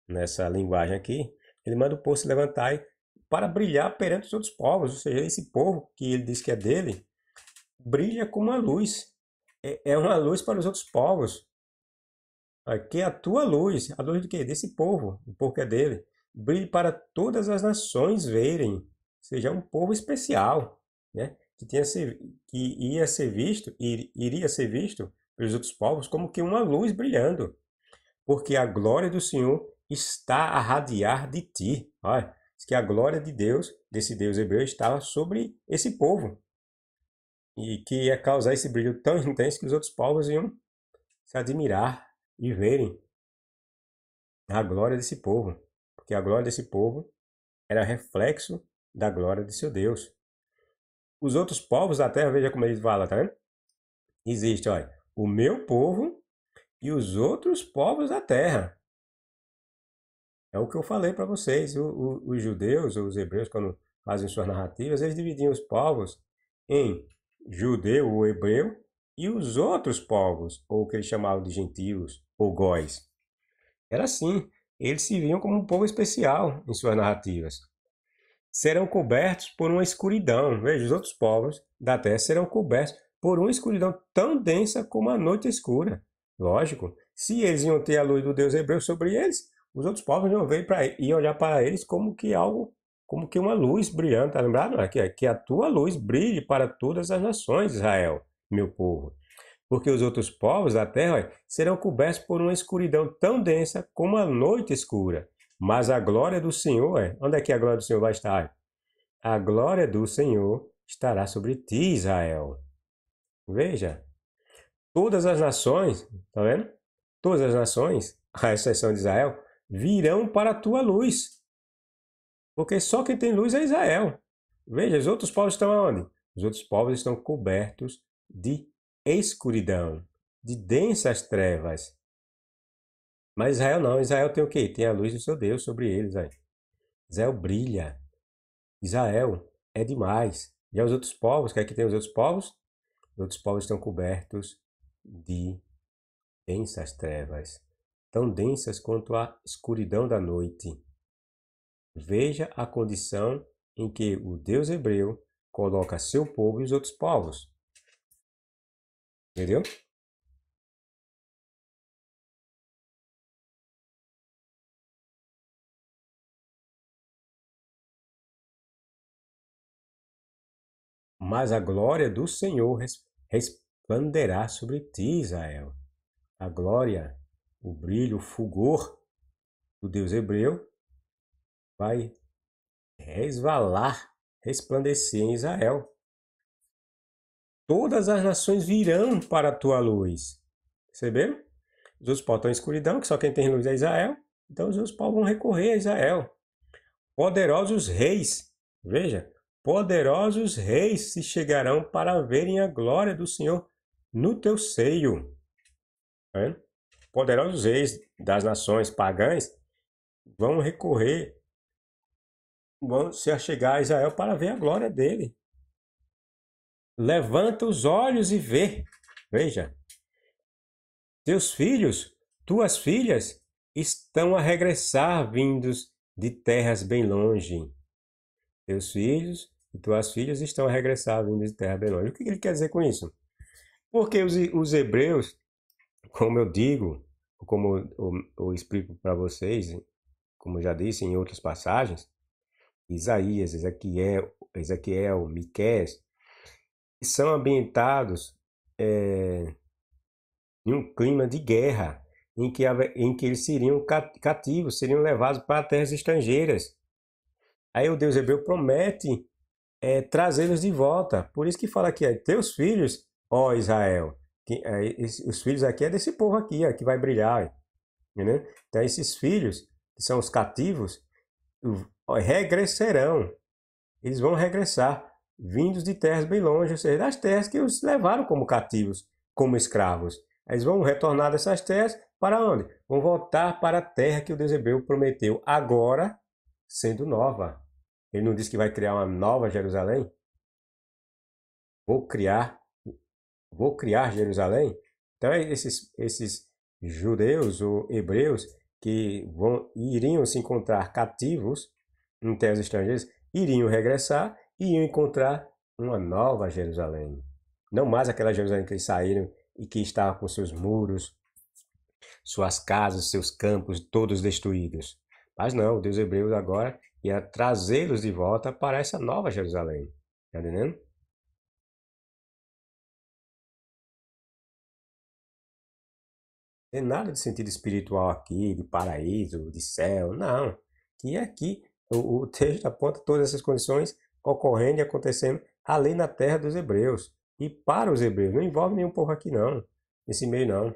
Speaker 1: Nessa linguagem aqui. Ele manda o povo se levantar para brilhar perante os outros povos. Ou seja, esse povo que ele diz que é dele, brilha como uma luz. É uma luz para os outros povos. Aqui é a tua luz. A luz de quê? Desse povo. O povo que é dele. Brilhe para todas as nações verem. Ou seja, é um povo especial, né? Que iria ser visto pelos outros povos como que uma luz brilhando. Porque a glória do Senhor está a radiar de ti. Olha, diz que a glória de Deus, desse Deus hebreu, estava sobre esse povo. E que ia causar esse brilho tão intenso que os outros povos iam se admirar e verem a glória desse povo. Porque a glória desse povo era reflexo da glória de seu Deus. Os outros povos da terra, veja como ele fala, tá vendo? Existe, olha, o meu povo e os outros povos da terra. É o que eu falei para vocês. Os judeus, ou os hebreus, quando fazem suas narrativas, eles dividiam os povos em judeu ou hebreu e os outros povos, ou o que eles chamavam de gentios ou góis. Era assim. Eles se viam como um povo especial em suas narrativas. Serão cobertos por uma escuridão. Veja, os outros povos da terra serão cobertos por uma escuridão tão densa como a noite escura. Lógico, se eles iam ter a luz do Deus hebreu sobre eles, os outros povos iam ver e olhar para eles como que algo, como que uma luz brilhante. Tá lembrado? Que a tua luz brilhe para todas as nações, Israel, meu povo. Porque os outros povos da terra serão cobertos por uma escuridão tão densa como a noite escura. Mas a glória do Senhor, onde é que a glória do Senhor vai estar? A glória do Senhor estará sobre ti, Israel. Veja, todas as nações, tá vendo? Todas as nações, à exceção de Israel, virão para a tua luz. Porque só quem tem luz é Israel. Veja, os outros povos estão aonde? Os outros povos estão cobertos de escuridão, de densas trevas. Mas Israel não. Israel tem o quê? Tem a luz do seu Deus sobre eles. Aí. Israel brilha. Israel é demais. Já os outros povos, o que é que tem os outros povos? Os outros povos estão cobertos de densas trevas, tão densas quanto a escuridão da noite. Veja a condição em que o Deus hebreu coloca seu povo e os outros povos. Entendeu? Mas a glória do Senhor resplandecerá sobre ti, Israel. A glória, o brilho, o fulgor do Deus hebreu vai resvalar, resplandecer em Israel. Todas as nações virão para a tua luz. Perceberam? Os outros povos estão em escuridão, que só quem tem luz é Israel. Então os outros povos vão recorrer a Israel. Poderosos reis, veja, poderosos reis se chegarão para verem a glória do Senhor no teu seio. Tá vendo? Poderosos reis das nações pagãs vão recorrer vão se achegar a Israel para ver a glória dele. Levanta os olhos e vê. Veja, teus filhos, tuas filhas, estão a regressar vindos de terras bem longe. Teus filhos e tuas filhas estão a regressar vindos de terras bem longe. O que ele quer dizer com isso? Porque os hebreus, como eu digo, como eu explico para vocês, como eu já disse em outras passagens, Isaías, Ezequiel, Miqueias, são ambientados em um clima de guerra, em que eles seriam cativos, seriam levados para terras estrangeiras. Aí o Deus hebreu promete trazê-los de volta. Por isso que fala aqui, teus filhos, ó Israel. Os filhos aqui é desse povo aqui, que vai brilhar. Entendeu? Então esses filhos, que são os cativos, regressarão. Eles vão regressar, vindos de terras bem longe, ou seja, das terras que os levaram como cativos, como escravos. Eles vão retornar dessas terras para onde? Vão voltar para a terra que o Deus hebreu prometeu, agora sendo nova. Ele não disse que vai criar uma nova Jerusalém? Vou criar Jerusalém. Então esses judeus ou hebreus que iriam se encontrar cativos em terras estrangeiras, iriam regressar e iriam encontrar uma nova Jerusalém. Não mais aquela Jerusalém que eles saíram e que estava com seus muros, suas casas, seus campos todos destruídos. Mas não, o Deus hebreu agora ia trazê-los de volta para essa nova Jerusalém. Está entendendo? Tem nada de sentido espiritual aqui, de paraíso, de céu, não. Que aqui o texto aponta todas essas condições ocorrendo e acontecendo ali na terra dos hebreus. E para os hebreus, não envolve nenhum povo aqui não, nesse meio não.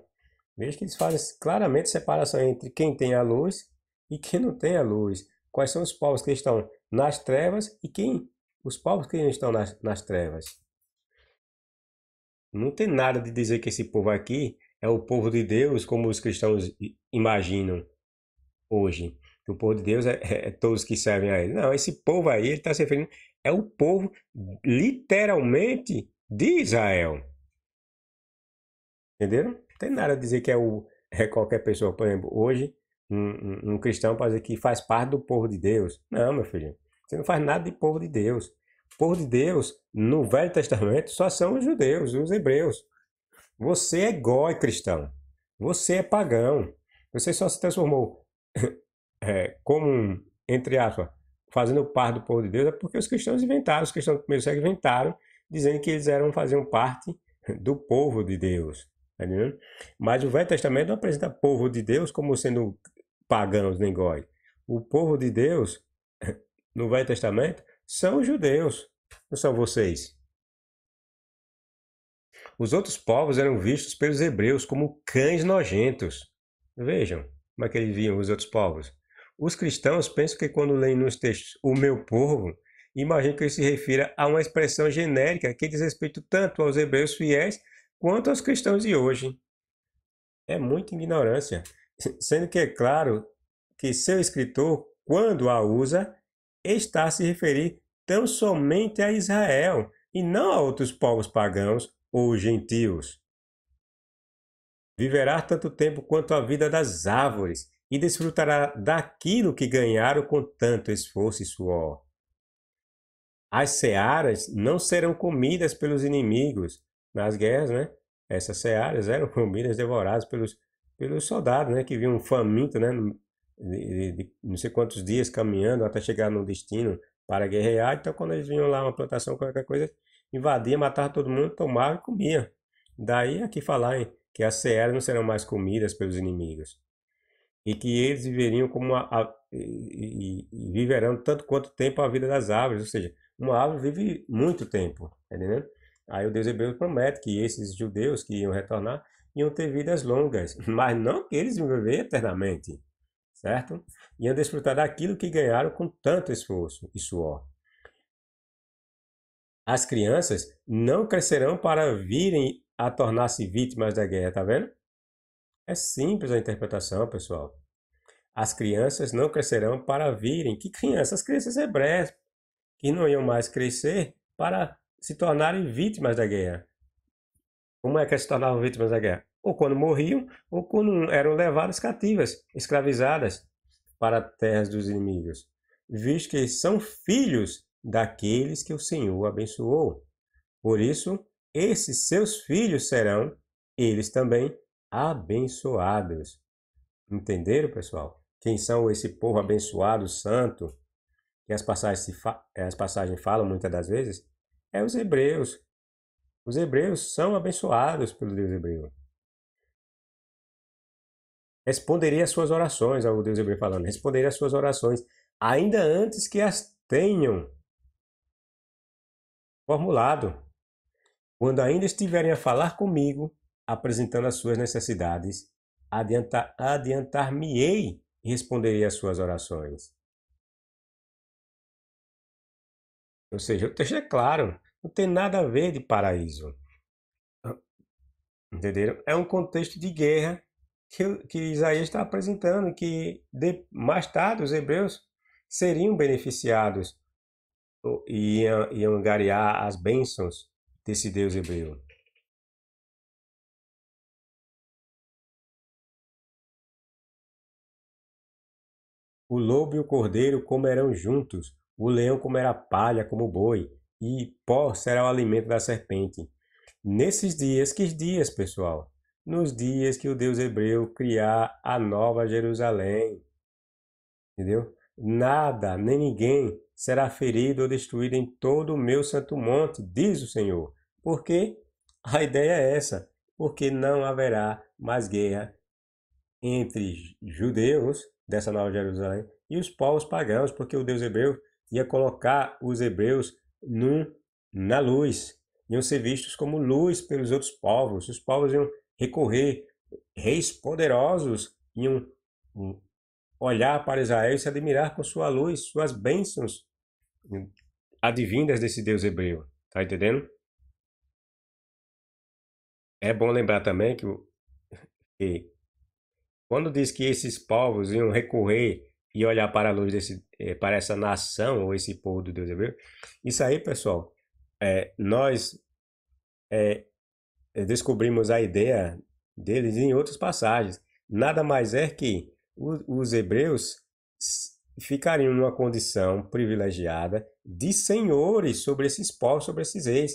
Speaker 1: Veja que eles fazem claramente separação entre quem tem a luz e quem não tem a luz. Quais são os povos que estão nas trevas e os povos que não estão nas trevas. Não tem nada de dizer que esse povo aqui é o povo de Deus, como os cristãos imaginam hoje. Que o povo de Deus é todos que servem a ele. Não, esse povo aí, ele está se referindo, é o povo literalmente de Israel. Entenderam? Não tem nada a dizer que é qualquer pessoa. Por exemplo, hoje, um cristão pode dizer que faz parte do povo de Deus. Não, meu filho. Você não faz nada de povo de Deus. O povo de Deus, no Velho Testamento, só são os judeus, os hebreus. Você é goi cristão. Você é pagão. Você só se transformou como, entre aspas, fazendo parte do povo de Deus, é porque os cristãos inventaram, os cristãos do primeiro século inventaram, dizendo que eles faziam parte do povo de Deus. Tá entendendo? Mas o Velho Testamento não apresenta povo de Deus como sendo pagãos nem goi. O povo de Deus, no Velho Testamento, são os judeus, não são vocês. Os outros povos eram vistos pelos hebreus como cães nojentos. Vejam como é que eles viam os outros povos. Os cristãos pensam que quando leem nos textos o meu povo, imaginam que ele se refira a uma expressão genérica que diz respeito tanto aos hebreus fiéis quanto aos cristãos de hoje. É muita ignorância, sendo que é claro que seu escritor, quando a usa, está a se referir tão somente a Israel e não a outros povos pagãos ou gentios. Viverá tanto tempo quanto a vida das árvores e desfrutará daquilo que ganharam com tanto esforço e suor. As searas não serão comidas pelos inimigos. Nas guerras, né? Essas searas eram comidas, devoradas pelos soldados, né? Que vinham famintos, né? De não sei quantos dias caminhando até chegar no destino para guerrear. Então, quando eles vinham lá, uma plantação, qualquer coisa, invadia, matava todo mundo, tomava e comia. Daí aqui falar que as searas não serão mais comidas pelos inimigos. E que eles viveriam e viverão tanto quanto tempo a vida das árvores. Ou seja, uma árvore vive muito tempo. Tá entendendo? Aí o Deus hebreu promete que esses judeus que iam retornar iam ter vidas longas. Mas não que eles iam viver eternamente. Certo? Iam desfrutar daquilo que ganharam com tanto esforço e suor. As crianças não crescerão para virem a tornar-se vítimas da guerra, tá vendo? É simples a interpretação, pessoal. as crianças não crescerão para virem. Que crianças? As crianças hebreias, que não iam mais crescer para se tornarem vítimas da guerra. Como é que elas se tornavam vítimas da guerra? Ou quando morriam, ou quando eram levadas cativas, escravizadas para terras dos inimigos, visto que são filhos daqueles que o Senhor abençoou. Por isso, esses seus filhos serão, eles também, abençoados. Entenderam, pessoal? Quem são esse povo abençoado, santo, que as passagens falam muitas das vezes? É os hebreus. Os hebreus são abençoados pelo Deus hebreu. Responderei às suas orações, ao Deus hebreu falando, responderei às suas orações, ainda antes que as tenham formulado. Quando ainda estiverem a falar comigo, apresentando as suas necessidades, adiantar-me-ei e responderei às suas orações. Ou seja, o texto é claro, não tem nada a ver de paraíso. Entenderam? É um contexto de guerra que Isaías está apresentando, que mais tarde os hebreus seriam beneficiados e iam angariar as bênçãos desse Deus hebreu. O lobo e o cordeiro comerão juntos, o leão comerá palha como boi, e pó será o alimento da serpente. Nesses dias, que dias, pessoal? Nos dias que o Deus hebreu criar a nova Jerusalém. Entendeu? Nada, nem ninguém será ferido ou destruído em todo o meu santo monte, diz o Senhor. Por quê? A ideia é essa. Porque não haverá mais guerra entre judeus dessa nova Jerusalém e os povos pagãos, porque o Deus hebreu ia colocar os hebreus na luz, iam ser vistos como luz pelos outros povos. Os povos iam recorrer, reis poderosos iam olhar para Israel e se admirar com sua luz, suas bênçãos advindas desse Deus hebreu. Tá entendendo? É bom lembrar também que quando diz que esses povos iam recorrer e olhar para a luz para essa nação ou esse povo do Deus hebreu, isso aí, pessoal, nós descobrimos a ideia deles em outras passagens. Nada mais é que os hebreus ficariam numa condição privilegiada de senhores sobre esses povos, sobre esses reis.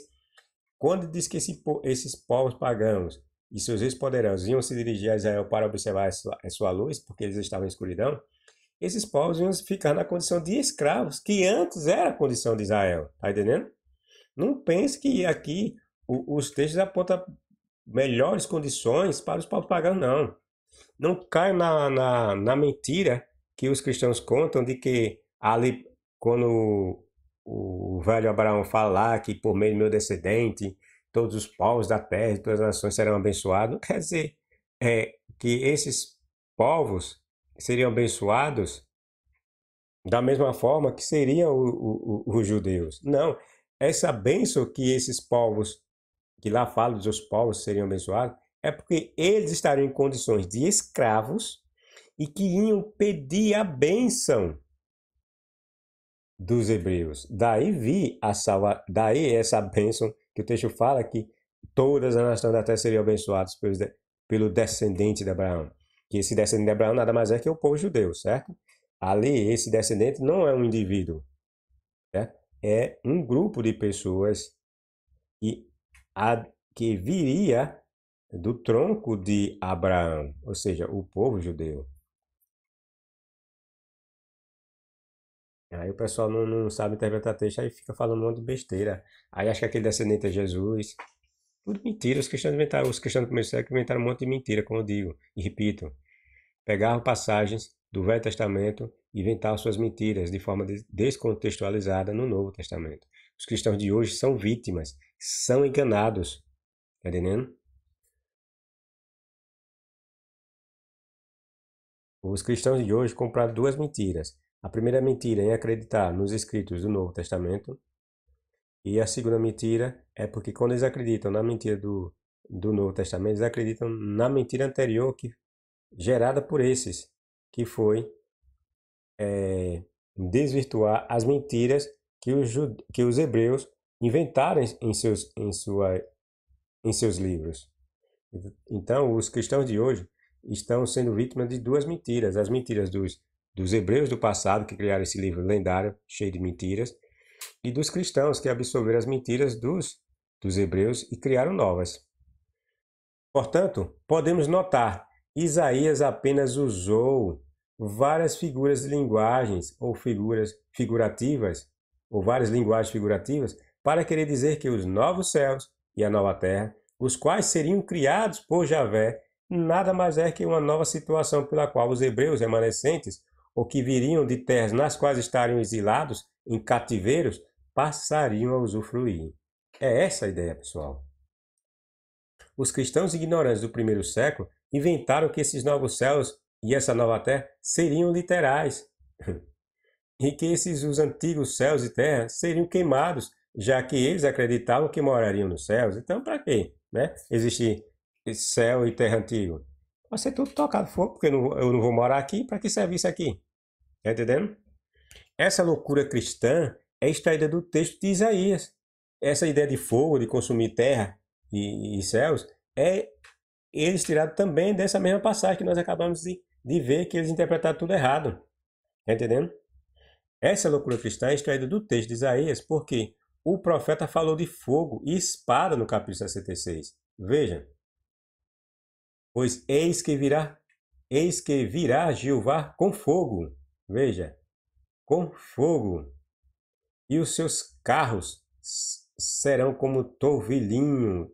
Speaker 1: Quando diz que esses povos pagãos e seus reis poderosos iam se dirigir a Israel para observar a sua luz, porque eles estavam em escuridão, esses povos iam ficar na condição de escravos, que antes era a condição de Israel. Tá entendendo? Não pense que aqui os textos apontam melhores condições para os povos pagãos, não. Não caia na mentira que os cristãos contam de que ali, quando o velho Abraão fala que por meio do meu descendente, todos os povos da terra e todas as nações serão abençoados, quer dizer que esses povos seriam abençoados da mesma forma que seriam os judeus. Não, essa bênção que esses povos, que lá falam dos povos seriam abençoados, é porque eles estariam em condições de escravos e que iam pedir a bênção dos hebreus. Daí essa bênção que o texto fala que todas as nações da terra seriam abençoadas pelo descendente de Abraão. Que esse descendente de Abraão nada mais é que o povo judeu, certo? Ali, esse descendente não é um indivíduo, certo? É um grupo de pessoas que viria do tronco de Abraão, ou seja, o povo judeu. Aí o pessoal não sabe interpretar texto, aí fica falando um monte de besteira. Aí acha que aquele descendente é Jesus. Tudo mentira, os cristãos do primeiro século inventaram um monte de mentira, como eu digo, e repito. Pegavam passagens do Velho Testamento e inventavam suas mentiras de forma descontextualizada no Novo Testamento. Os cristãos de hoje são vítimas, são enganados. Tá entendendo? Os cristãos de hoje compraram duas mentiras. A primeira mentira é em acreditar nos escritos do Novo Testamento. E a segunda mentira é porque quando eles acreditam na mentira do Novo Testamento, eles acreditam na mentira anterior gerada por esses. que foi desvirtuar as mentiras que os hebreus inventaram em seus livros. Então, os cristãos de hoje estão sendo vítimas de duas mentiras. As mentiras dos hebreus do passado, que criaram esse livro lendário, cheio de mentiras, e dos cristãos, que absorveram as mentiras dos hebreus e criaram novas. Portanto, podemos notar, Isaías apenas usou várias figuras de linguagens ou figuras figurativas, ou várias linguagens figurativas, para querer dizer que os novos céus e a nova terra, os quais seriam criados por Javé, nada mais é que uma nova situação pela qual os hebreus remanescentes, ou que viriam de terras nas quais estariam exilados, em cativeiros, passariam a usufruir. É essa a ideia, pessoal. Os cristãos ignorantes do primeiro século inventaram que esses novos céus e essa nova terra seriam literais, e que os antigos céus e terra seriam queimados, já que eles acreditavam que morariam nos céus. Então, para quê? Né? Existir céu e terra antigo? Vai ser tudo tocado fogo, porque eu não vou morar aqui, para que serve isso aqui? Tá entendendo? Essa loucura cristã é extraída do texto de Isaías. Essa ideia de fogo, de consumir terra e céus, eles tiraram também dessa mesma passagem que nós acabamos de ver, que eles interpretaram tudo errado. Tá entendendo? Essa loucura cristã é extraída do texto de Isaías, porque o profeta falou de fogo e espada no capítulo 66. Veja. Pois eis que virá Jeová com fogo. Veja. Com fogo. E os seus carros serão como torvilhinho,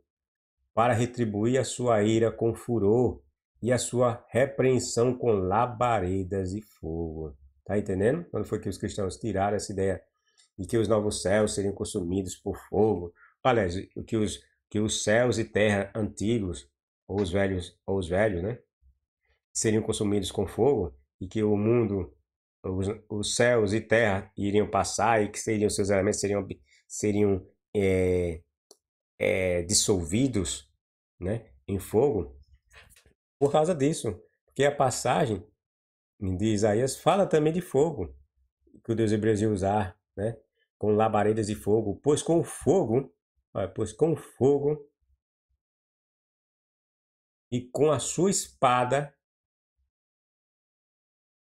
Speaker 1: para retribuir a sua ira com furor e a sua repreensão com labaredas de fogo. Tá entendendo? Quando foi que os cristãos tiraram essa ideia de que os novos céus seriam consumidos por fogo? Aliás, que os céus e terra antigos, ou os velhos, né? Seriam consumidos com fogo, e que o mundo, os céus e terra iriam passar, e que seus elementos seriam dissolvidos, né, em fogo, por causa disso. Porque a passagem de Isaías fala também de fogo, que o Deus hebreu ia usar, né, com labaredas de fogo, pois com fogo e com a sua espada,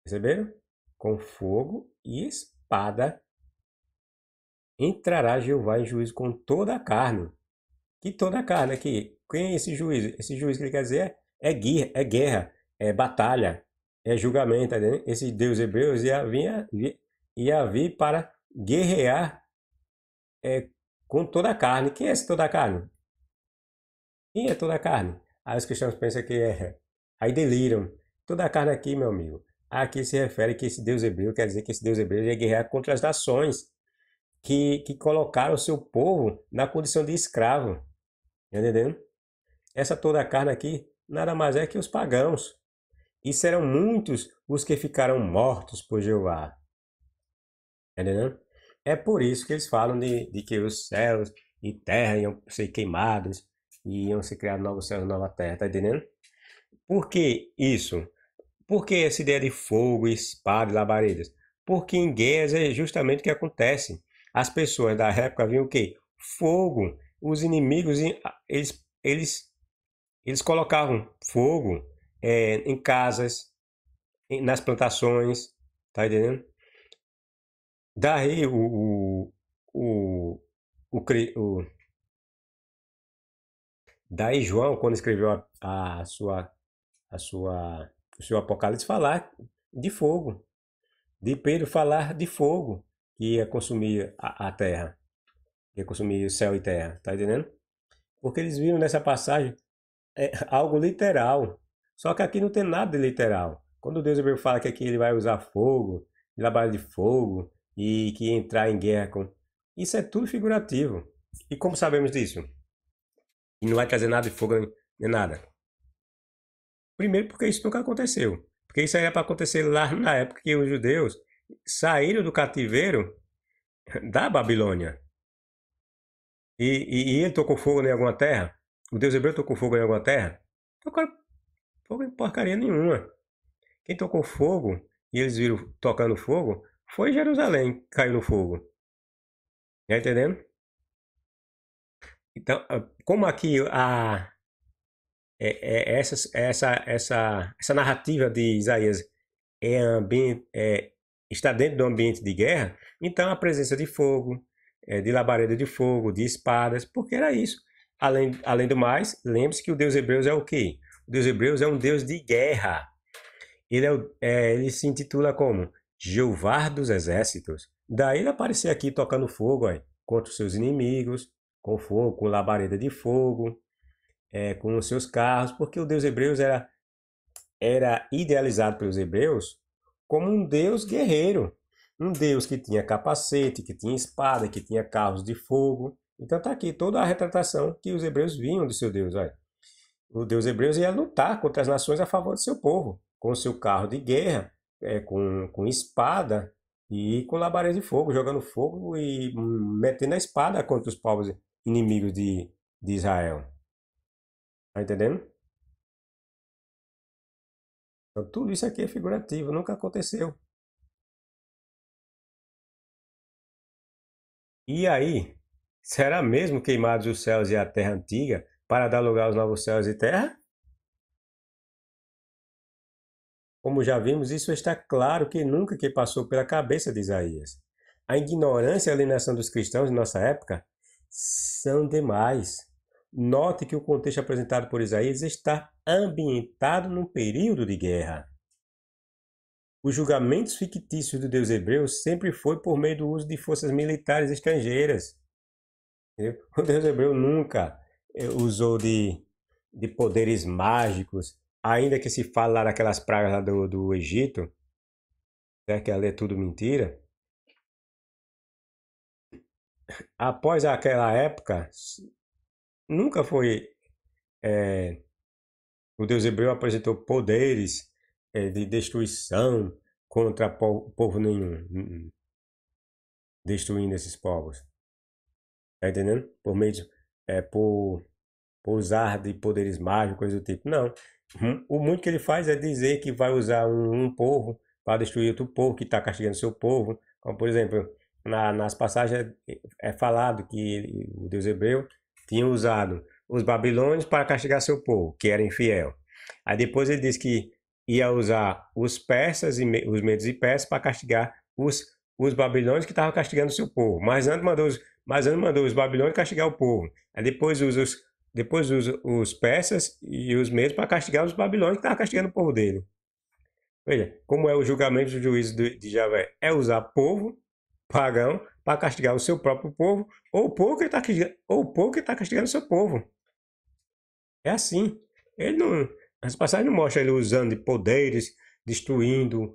Speaker 1: perceberam? Com fogo e espada entrará Jeová em juízo com toda a carne. Que toda a carne aqui? Quem é esse juízo? Esse juízo que ele quer dizer é guerra, é batalha, é julgamento. Tá entendendo? Esse Deus hebreu ia vir para guerrear com toda a carne. Quem é esse toda a carne? Quem é toda a carne? Aí os cristãos pensam que é. Aí deliram. Toda a carne aqui, meu amigo. Aqui se refere que esse Deus hebreu, quer dizer que esse Deus hebreu ia guerrear contra as nações que colocaram o seu povo na condição de escravo. Entendendo? Essa toda a carne aqui nada mais é que os pagãos. E serão muitos os que ficarão mortos por Jeová. Entendendo? É por isso que eles falam de que os céus e terra iam ser queimados e iam ser criados novos céus e nova terra. Tá entendendo? Por que isso? Por que essa ideia de fogo, espada e labaredas? Porque em guerras é justamente o que acontece. As pessoas da época viam o quê? Fogo. Os inimigos, eles colocavam fogo em casas, nas plantações, tá entendendo? Daí o, daí João, quando escreveu o seu Apocalipse, falar de fogo. De Pedro falar de fogo que ia consumir a terra, ia consumir o céu e terra, tá entendendo? Porque eles viram nessa passagem algo literal. Só que aqui não tem nada de literal. Quando Deus hebreu fala que aqui ele vai usar fogo, trabalho de fogo e que entrar em guerra com. Isso é tudo figurativo. E como sabemos disso? E não vai trazer nada de fogo nem nada. Primeiro porque isso nunca aconteceu. Porque isso era para acontecer lá na época que os judeus saíram do cativeiro da Babilônia. E ele tocou fogo em alguma terra? O Deus hebreu tocou fogo em alguma terra? Tocou fogo em porcaria nenhuma. Quem tocou fogo e eles viram tocando fogo foi Jerusalém que caiu no fogo. Tá entendendo? Então, como aqui essa narrativa de Isaías está dentro do ambiente de guerra, então a presença de fogo, de labareda de fogo, de espadas, porque era isso. Além do mais, lembre-se que o Deus Hebreus é o quê? O Deus Hebreus é um Deus de guerra. Ele se intitula como Jeová dos Exércitos. Daí ele aparecer aqui tocando fogo contra os seus inimigos, com fogo, com labareda de fogo, com os seus carros, porque o Deus Hebreus era idealizado pelos hebreus como um Deus guerreiro, um Deus que tinha capacete, que tinha espada, que tinha carros de fogo. Então está aqui toda a retratação que os hebreus vinham de seu Deus. Olha. O Deus hebreus ia lutar contra as nações a favor do seu povo, com seu carro de guerra, com espada e com labareda de fogo, jogando fogo e metendo a espada contra os povos inimigos de Israel. Tá entendendo? Então, tudo isso aqui é figurativo, nunca aconteceu. E aí, será mesmo queimados os céus e a terra antiga para dar lugar aos novos céus e terra? Como já vimos, isso está claro que nunca que passou pela cabeça de Isaías. A ignorância e a alienação dos cristãos de nossa época são demais. Note que o contexto apresentado por Isaías está ambientado num período de guerra. Os julgamentos fictícios do Deus hebreu sempre foi por meio do uso de forças militares estrangeiras. O Deus hebreu nunca usou de poderes mágicos, ainda que se fale lá daquelas pragas lá do Egito, né, que ali é tudo mentira. Após aquela época, nunca foi. O Deus hebreu apresentou poderes de destruição contra povo nenhum, destruindo esses povos. Tá entendendo? Por meio de, por usar de poderes mágicos, coisa do tipo. Não. O muito que ele faz é dizer que vai usar um povo para destruir outro povo que está castigando seu povo. Como, por exemplo, nas passagens é falado que o Deus hebreu tinha usado os babilônios para castigar seu povo, que era infiel. Aí depois ele diz que ia usar os persas, os medos e persas para castigar os babilônios que estavam castigando seu povo. Mas antes mandou os babilônios castigar o povo. Aí depois usa os persas e os medos para castigar os babilônios que estavam castigando o povo dele. Veja, como é o julgamento do juízo de Javé? É usar povo pagão para castigar o seu próprio povo ou o povo que está castigando o seu povo. É assim. Ele não, as passagens não mostram ele usando de poderes, destruindo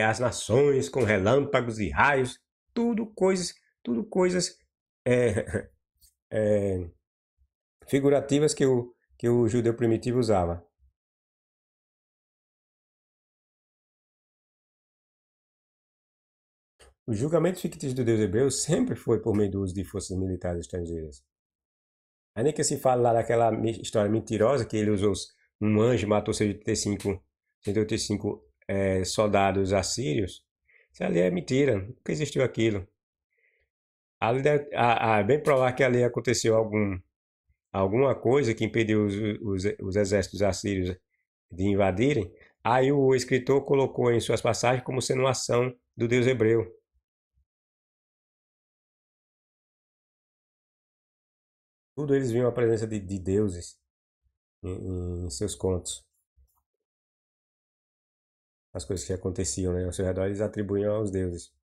Speaker 1: as nações com relâmpagos e raios. Tudo coisas é, é, figurativas que o judeu primitivo usava. O julgamento fictício do Deus hebreu sempre foi por meio do uso de forças militares estrangeiras. Ainda que se fale lá daquela história mentirosa que ele usou um anjo e matou 185 soldados assírios, isso ali é mentira, nunca existiu aquilo. Ali é bem provável que ali aconteceu alguma coisa que impediu os exércitos assírios de invadirem. Aí o escritor colocou em suas passagens como sendo uma ação do Deus hebreu. Tudo eles viam a presença de deuses em seus contos. As coisas que aconteciam, né, ao seu redor, eles atribuíam aos deuses.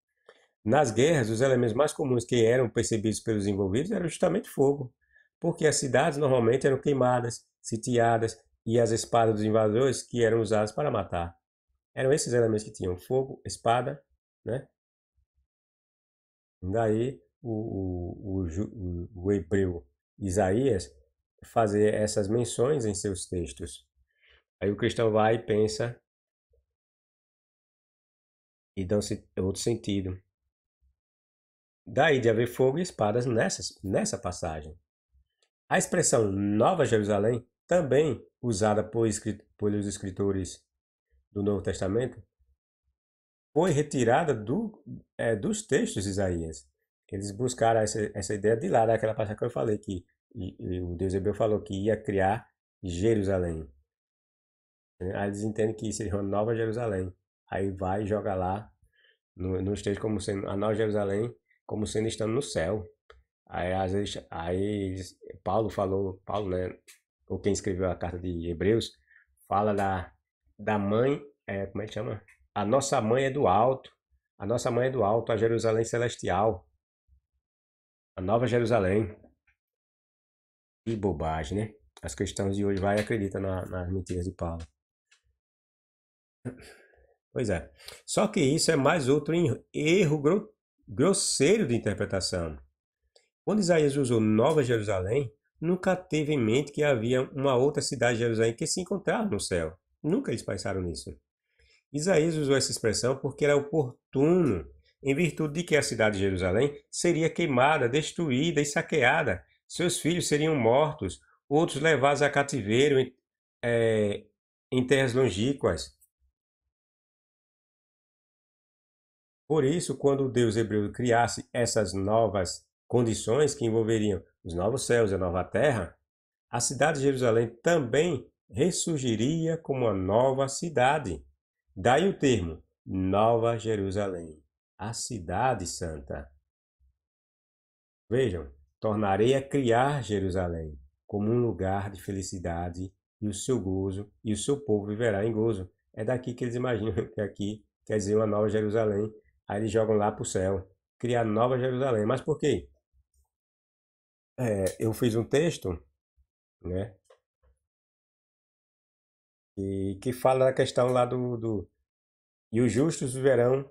Speaker 1: Nas guerras, os elementos mais comuns que eram percebidos pelos envolvidos eram justamente fogo, porque as cidades normalmente eram queimadas, sitiadas e as espadas dos invasores que eram usadas para matar. Eram esses elementos que tinham fogo, espada, né? Daí o hebreu Isaías fazer essas menções em seus textos. Aí o cristão vai e pensa e dá outro sentido. Daí de haver fogo e espadas nessa passagem. A expressão Nova Jerusalém, também usada pelos escritores do Novo Testamento foi retirada dos textos de Isaías. Eles buscaram essa ideia de lá, daquela passagem que eu falei, que o Deus hebreu falou que ia criar Jerusalém. Aí eles entendem que seria uma nova Jerusalém. Aí vai e joga lá nos textos como sendo a nova Jerusalém, como sendo estando no céu. Aí, às vezes, Paulo, né, ou quem escreveu a carta de Hebreus, fala da mãe, como é que chama? A nossa mãe é do alto, a nossa mãe é do alto, a Jerusalém celestial, a nova Jerusalém. Que bobagem, né? As cristãos de hoje vai e acreditam nas mentiras de Paulo. Pois é. Só que isso é mais outro erro grosseiro de interpretação. Quando Isaías usou Nova Jerusalém, nunca teve em mente que havia uma outra cidade de Jerusalém que se encontrava no céu. Nunca eles pensaram nisso. Isaías usou essa expressão porque era oportuno, em virtude de que a cidade de Jerusalém seria queimada, destruída e saqueada. Seus filhos seriam mortos, outros levados a cativeiro em terras longínquas. Por isso, quando o Deus hebreu criasse essas novas condições que envolveriam os novos céus e a nova terra, a cidade de Jerusalém também ressurgiria como uma nova cidade. Daí o termo Nova Jerusalém, a cidade santa. Vejam, tornarei a criar Jerusalém como um lugar de felicidade e o seu gozo e o seu povo viverá em gozo. É daqui que eles imaginam que aqui quer dizer uma nova Jerusalém. Aí eles jogam lá para o céu, criar nova Jerusalém. Mas por quê? Eu fiz um texto, né, que fala da questão lá e os justos viverão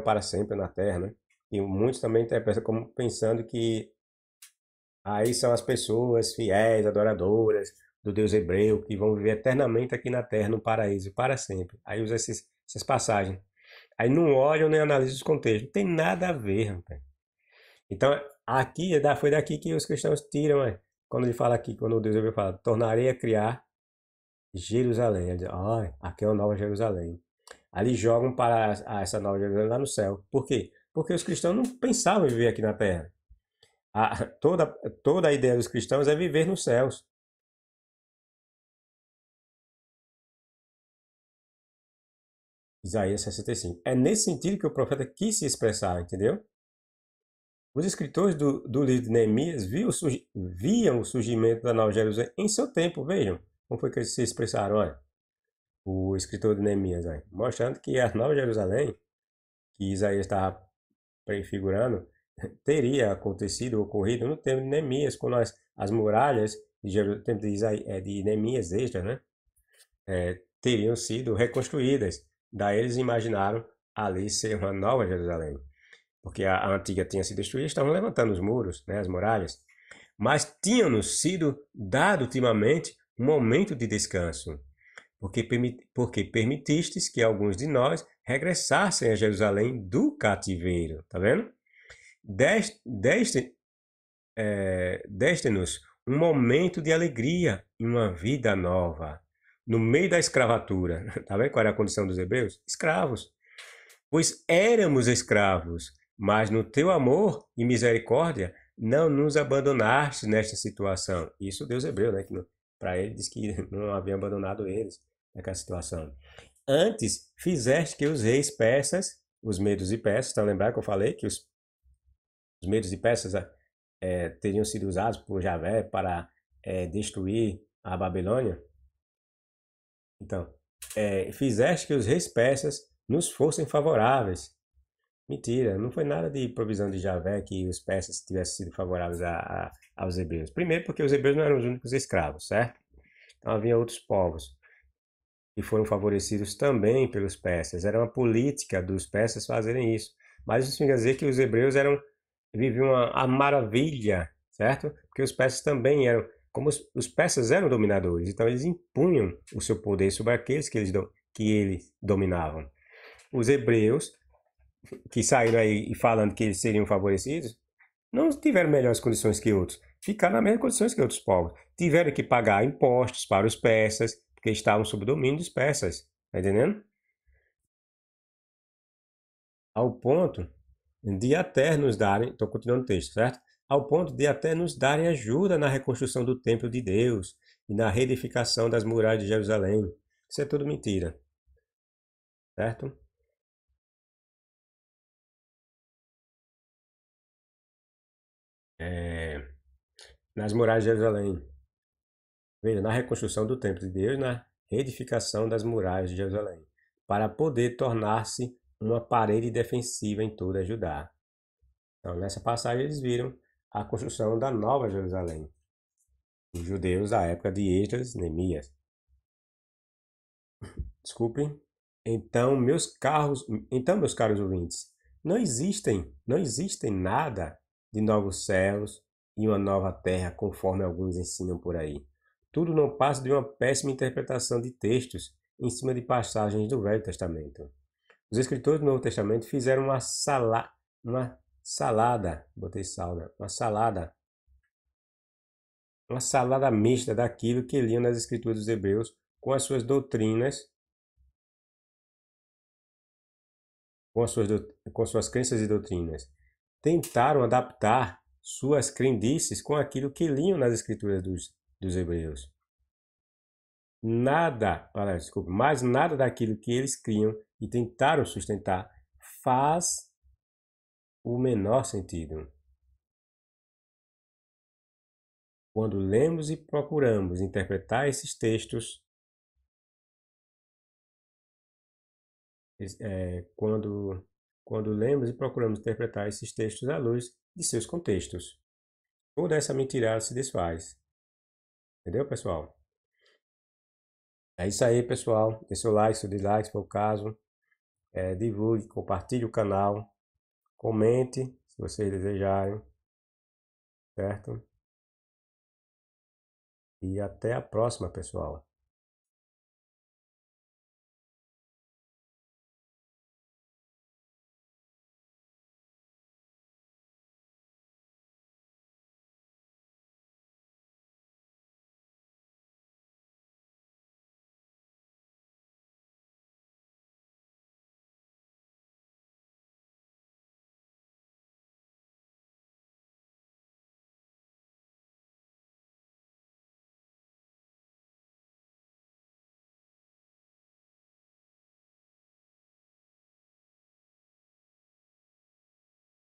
Speaker 1: para sempre na terra, né? E muitos também interpretam como pensando que aí são as pessoas fiéis, adoradoras do Deus hebreu, que vão viver eternamente aqui na terra, no paraíso, para sempre. Aí usa essas passagens. Aí não olham nem analisam os contextos. Não tem nada a ver, rapaz. Então, aqui, foi daqui que os cristãos tiram, quando ele fala aqui, quando o Deus hebreu fala, tornarei a criar Jerusalém. Ele diz, aqui é uma nova Jerusalém. Aí eles jogam para essa nova Jerusalém lá no céu. Por quê? Porque os cristãos não pensavam em viver aqui na terra. Toda, toda a ideia dos cristãos é viver nos céus. Isaías 65. É nesse sentido que o profeta quis se expressar, entendeu? Os escritores do livro de Neemias viam o surgimento da Nova Jerusalém em seu tempo, vejam como foi que eles se expressaram, olha, o escritor de Neemias, olha, mostrando que a Nova Jerusalém, que Isaías estava prefigurando, teria acontecido, ocorrido no tempo de Neemias, quando as muralhas de tempo de Neemias, Esdras, né, teriam sido reconstruídas. Daí eles imaginaram ali ser uma nova Jerusalém, porque a antiga tinha sido destruída, estavam levantando os muros, né, as muralhas, mas tinha-nos sido dado ultimamente um momento de descanso, porque permitistes que alguns de nós regressassem a Jerusalém do cativeiro, tá vendo? Deste-nos um momento de alegria e uma vida nova, no meio da escravatura. Tá vendo qual era a condição dos hebreus? Escravos. Pois éramos escravos, mas no teu amor e misericórdia não nos abandonaste nesta situação. Isso Deus hebreu, né? Para ele diz que não havia abandonado eles naquela situação. Antes fizeste que os reis persas, os medos e persas, estão lembrando que eu falei que os medos e persas teriam sido usados por Javé para destruir a Babilônia? Então, fizeste que os reis persas nos fossem favoráveis. Mentira, não foi nada de provisão de Javé que os persas tivessem sido favoráveis aos hebreus. Primeiro porque os hebreus não eram os únicos escravos, certo? Então havia outros povos que foram favorecidos também pelos persas. Era uma política dos persas fazerem isso. Mas isso quer dizer que os hebreus viviam a maravilha, certo? Porque os persas também eram, como os persas eram dominadores, então eles impunham o seu poder sobre aqueles que eles dominavam. Os hebreus que saíram aí falando que eles seriam favorecidos, não tiveram melhores condições que outros. Ficaram nas mesmas condições que outros povos. Tiveram que pagar impostos para os persas, porque estavam sob o domínio dos persas. Tá entendendo? Ao ponto de até nos darem, estou continuando o texto, certo? Ao ponto de até nos darem ajuda na reconstrução do templo de Deus e na reedificação das muralhas de Jerusalém. Isso é tudo mentira, certo? Nas muralhas de Jerusalém. Veja, na reconstrução do templo de Deus, na reedificação das muralhas de Jerusalém, para poder tornar-se uma parede defensiva em toda Judá. Então, nessa passagem, eles viram a construção da nova Jerusalém. Os judeus da época de Esdras, Neemias. Desculpem. Meus caros ouvintes, não existem nada de novos céus e uma nova terra, conforme alguns ensinam por aí. Tudo não passa de uma péssima interpretação de textos em cima de passagens do Velho Testamento. Os escritores do Novo Testamento fizeram uma salada mista daquilo que liam nas escrituras dos hebreus com as suas doutrinas, com suas crenças e doutrinas. Tentaram adaptar suas crendices com aquilo que liam nas escrituras dos hebreus. Mas nada daquilo que eles criam e tentaram sustentar faz o menor sentido. Quando lemos e procuramos interpretar esses textos, quando lemos e procuramos interpretar esses textos à luz de seus contextos, toda essa mentirada se desfaz. Entendeu, pessoal? É isso aí, pessoal. Dê seu like, seu dislike, se for o caso. Divulgue, compartilhe o canal. Comente, se vocês desejarem. Certo? E até a próxima, pessoal.